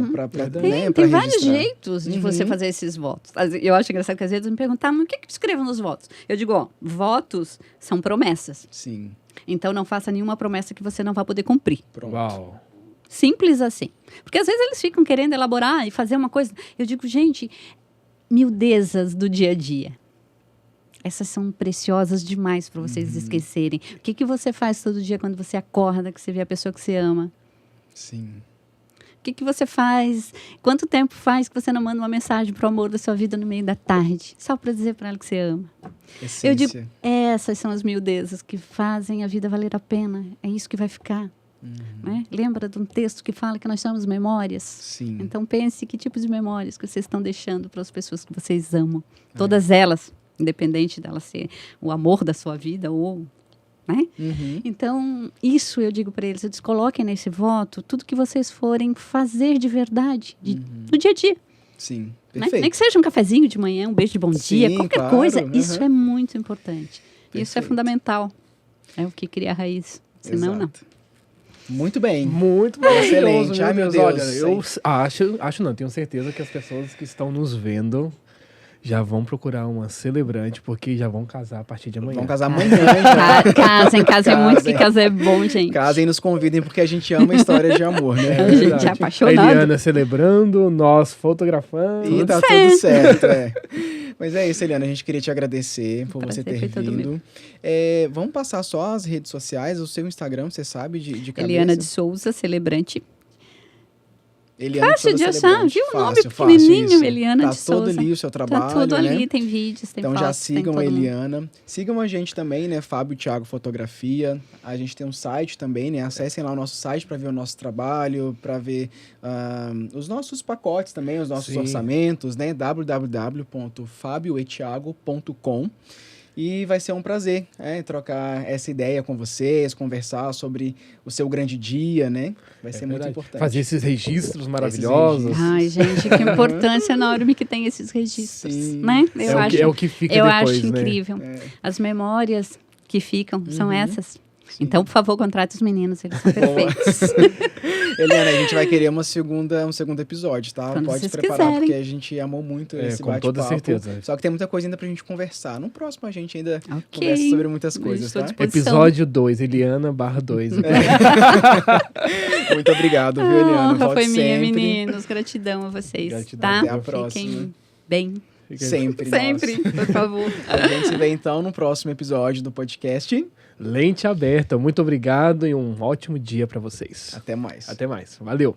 [SPEAKER 3] Tem vários jeitos de você fazer esses votos. Eu acho engraçado que às vezes me perguntam, mas o que eu escrevo nos votos? Eu digo, ó, votos são promessas.
[SPEAKER 2] Sim.
[SPEAKER 3] Então não faça nenhuma promessa que você não vai poder cumprir.
[SPEAKER 2] Pronto.
[SPEAKER 1] Uau.
[SPEAKER 3] Simples assim. Porque às vezes eles ficam querendo elaborar e fazer uma coisa. Eu digo, gente, miudezas do dia a dia. Essas são preciosas demais para vocês esquecerem. O que você faz todo dia quando você acorda, que você vê a pessoa que você ama?
[SPEAKER 2] Sim.
[SPEAKER 3] O que você faz? Quanto tempo faz que você não manda uma mensagem pro amor da sua vida no meio da tarde? Só para dizer para ela que você ama.
[SPEAKER 2] Essência.
[SPEAKER 3] Eu digo, essas são as miudezas que fazem a vida valer a pena. É isso que vai ficar. Né? Lembra de um texto que fala que nós somos memórias?
[SPEAKER 2] Sim.
[SPEAKER 3] Então pense que tipo de memórias que vocês estão deixando para as pessoas que vocês amam. Todas elas, independente dela ser o amor da sua vida ou... Né? Então, isso eu digo para eles, coloquem nesse voto tudo que vocês forem fazer de verdade, no dia a dia.
[SPEAKER 2] Sim,
[SPEAKER 3] Né?
[SPEAKER 2] perfeito.
[SPEAKER 3] Nem que seja um cafezinho de manhã, um beijo de bom dia,
[SPEAKER 2] Sim,
[SPEAKER 3] qualquer
[SPEAKER 2] claro,
[SPEAKER 3] coisa, isso é muito importante.
[SPEAKER 2] Perfeito.
[SPEAKER 3] Isso é fundamental. É o que cria a raiz. Senão, não.
[SPEAKER 2] Exato. Muito bem.
[SPEAKER 1] Muito maravilhoso,
[SPEAKER 2] Excelente.
[SPEAKER 1] meu
[SPEAKER 2] Ai, meu
[SPEAKER 1] Deus.
[SPEAKER 2] Deus.
[SPEAKER 1] Olha, eu acho não, tenho certeza que as pessoas que estão nos vendo já vão procurar uma celebrante, porque já vão casar a partir de amanhã.
[SPEAKER 2] Vamos casar amanhã, já.
[SPEAKER 3] Casem muito, que casar é bom, gente.
[SPEAKER 2] Casem e nos convidem, porque a gente ama histórias de amor, né?
[SPEAKER 3] A gente é apaixonado.
[SPEAKER 1] A Eliana celebrando, nós fotografando.
[SPEAKER 2] E tá tudo certo, Mas é isso, Eliana, a gente queria te agradecer por você ter
[SPEAKER 3] Prazer foi todo
[SPEAKER 2] vindo. Vamos passar só as redes sociais, o seu Instagram, você sabe, de cabeça?
[SPEAKER 3] Eliana de Souza, celebrante.
[SPEAKER 2] Eliana
[SPEAKER 3] Fácil de
[SPEAKER 2] Souza
[SPEAKER 3] achar,
[SPEAKER 2] Celebrante.
[SPEAKER 3] viu? O nome
[SPEAKER 2] Fácil,
[SPEAKER 3] pequenininho,
[SPEAKER 2] isso.
[SPEAKER 3] Eliana
[SPEAKER 2] tá
[SPEAKER 3] de Souza.
[SPEAKER 2] Tá todo ali o seu trabalho,
[SPEAKER 3] Tá tudo
[SPEAKER 2] né?
[SPEAKER 3] ali, tem vídeos, tem
[SPEAKER 2] então
[SPEAKER 3] fotos.
[SPEAKER 2] já sigam a
[SPEAKER 3] tem todo mundo.
[SPEAKER 2] Eliana. Sigam a gente também, né? Fábio Thiago Fotografia. A gente tem um site também, né? Acessem lá o nosso site para ver o nosso trabalho, para ver os nossos pacotes também, os nossos orçamentos, né? www.fabioetiago.com. E vai ser um prazer trocar essa ideia com vocês, conversar sobre o seu grande dia, né? Vai ser muito importante.
[SPEAKER 1] Fazer esses registros maravilhosos.
[SPEAKER 3] Ai, gente, que importância enorme que tem esses registros, né?
[SPEAKER 1] É o que fica
[SPEAKER 3] eu
[SPEAKER 1] depois,
[SPEAKER 3] acho incrível. As memórias que ficam são essas. Então, por favor, contrate os meninos, eles são perfeitos.
[SPEAKER 2] Eliana, a gente vai querer um segundo episódio, tá?
[SPEAKER 3] Quando
[SPEAKER 2] Pode se
[SPEAKER 3] vocês
[SPEAKER 2] preparar,
[SPEAKER 3] quiserem.
[SPEAKER 2] porque a gente amou muito esse
[SPEAKER 1] com
[SPEAKER 2] bate-papo.
[SPEAKER 1] toda certeza.
[SPEAKER 2] Só que tem muita coisa ainda pra gente conversar. No próximo a gente ainda
[SPEAKER 3] Ok.
[SPEAKER 2] conversa sobre muitas coisas,
[SPEAKER 3] Estou à
[SPEAKER 2] tá?
[SPEAKER 3] disposição.
[SPEAKER 1] Episódio 2, Eliana/2.
[SPEAKER 2] Muito obrigado, viu, Eliana?
[SPEAKER 3] Honra
[SPEAKER 2] Volte
[SPEAKER 3] foi minha,
[SPEAKER 2] sempre.
[SPEAKER 3] meninos. Gratidão a vocês,
[SPEAKER 1] Gratidão.
[SPEAKER 3] tá?
[SPEAKER 2] Até a
[SPEAKER 3] Fiquem
[SPEAKER 2] próxima.
[SPEAKER 3] bem.
[SPEAKER 2] Sempre,
[SPEAKER 3] Sempre, por favor.
[SPEAKER 2] A gente se vê então no próximo episódio do podcast.
[SPEAKER 1] Lente aberta. Muito obrigado e um ótimo dia para vocês.
[SPEAKER 2] Até mais.
[SPEAKER 1] Até mais. Valeu.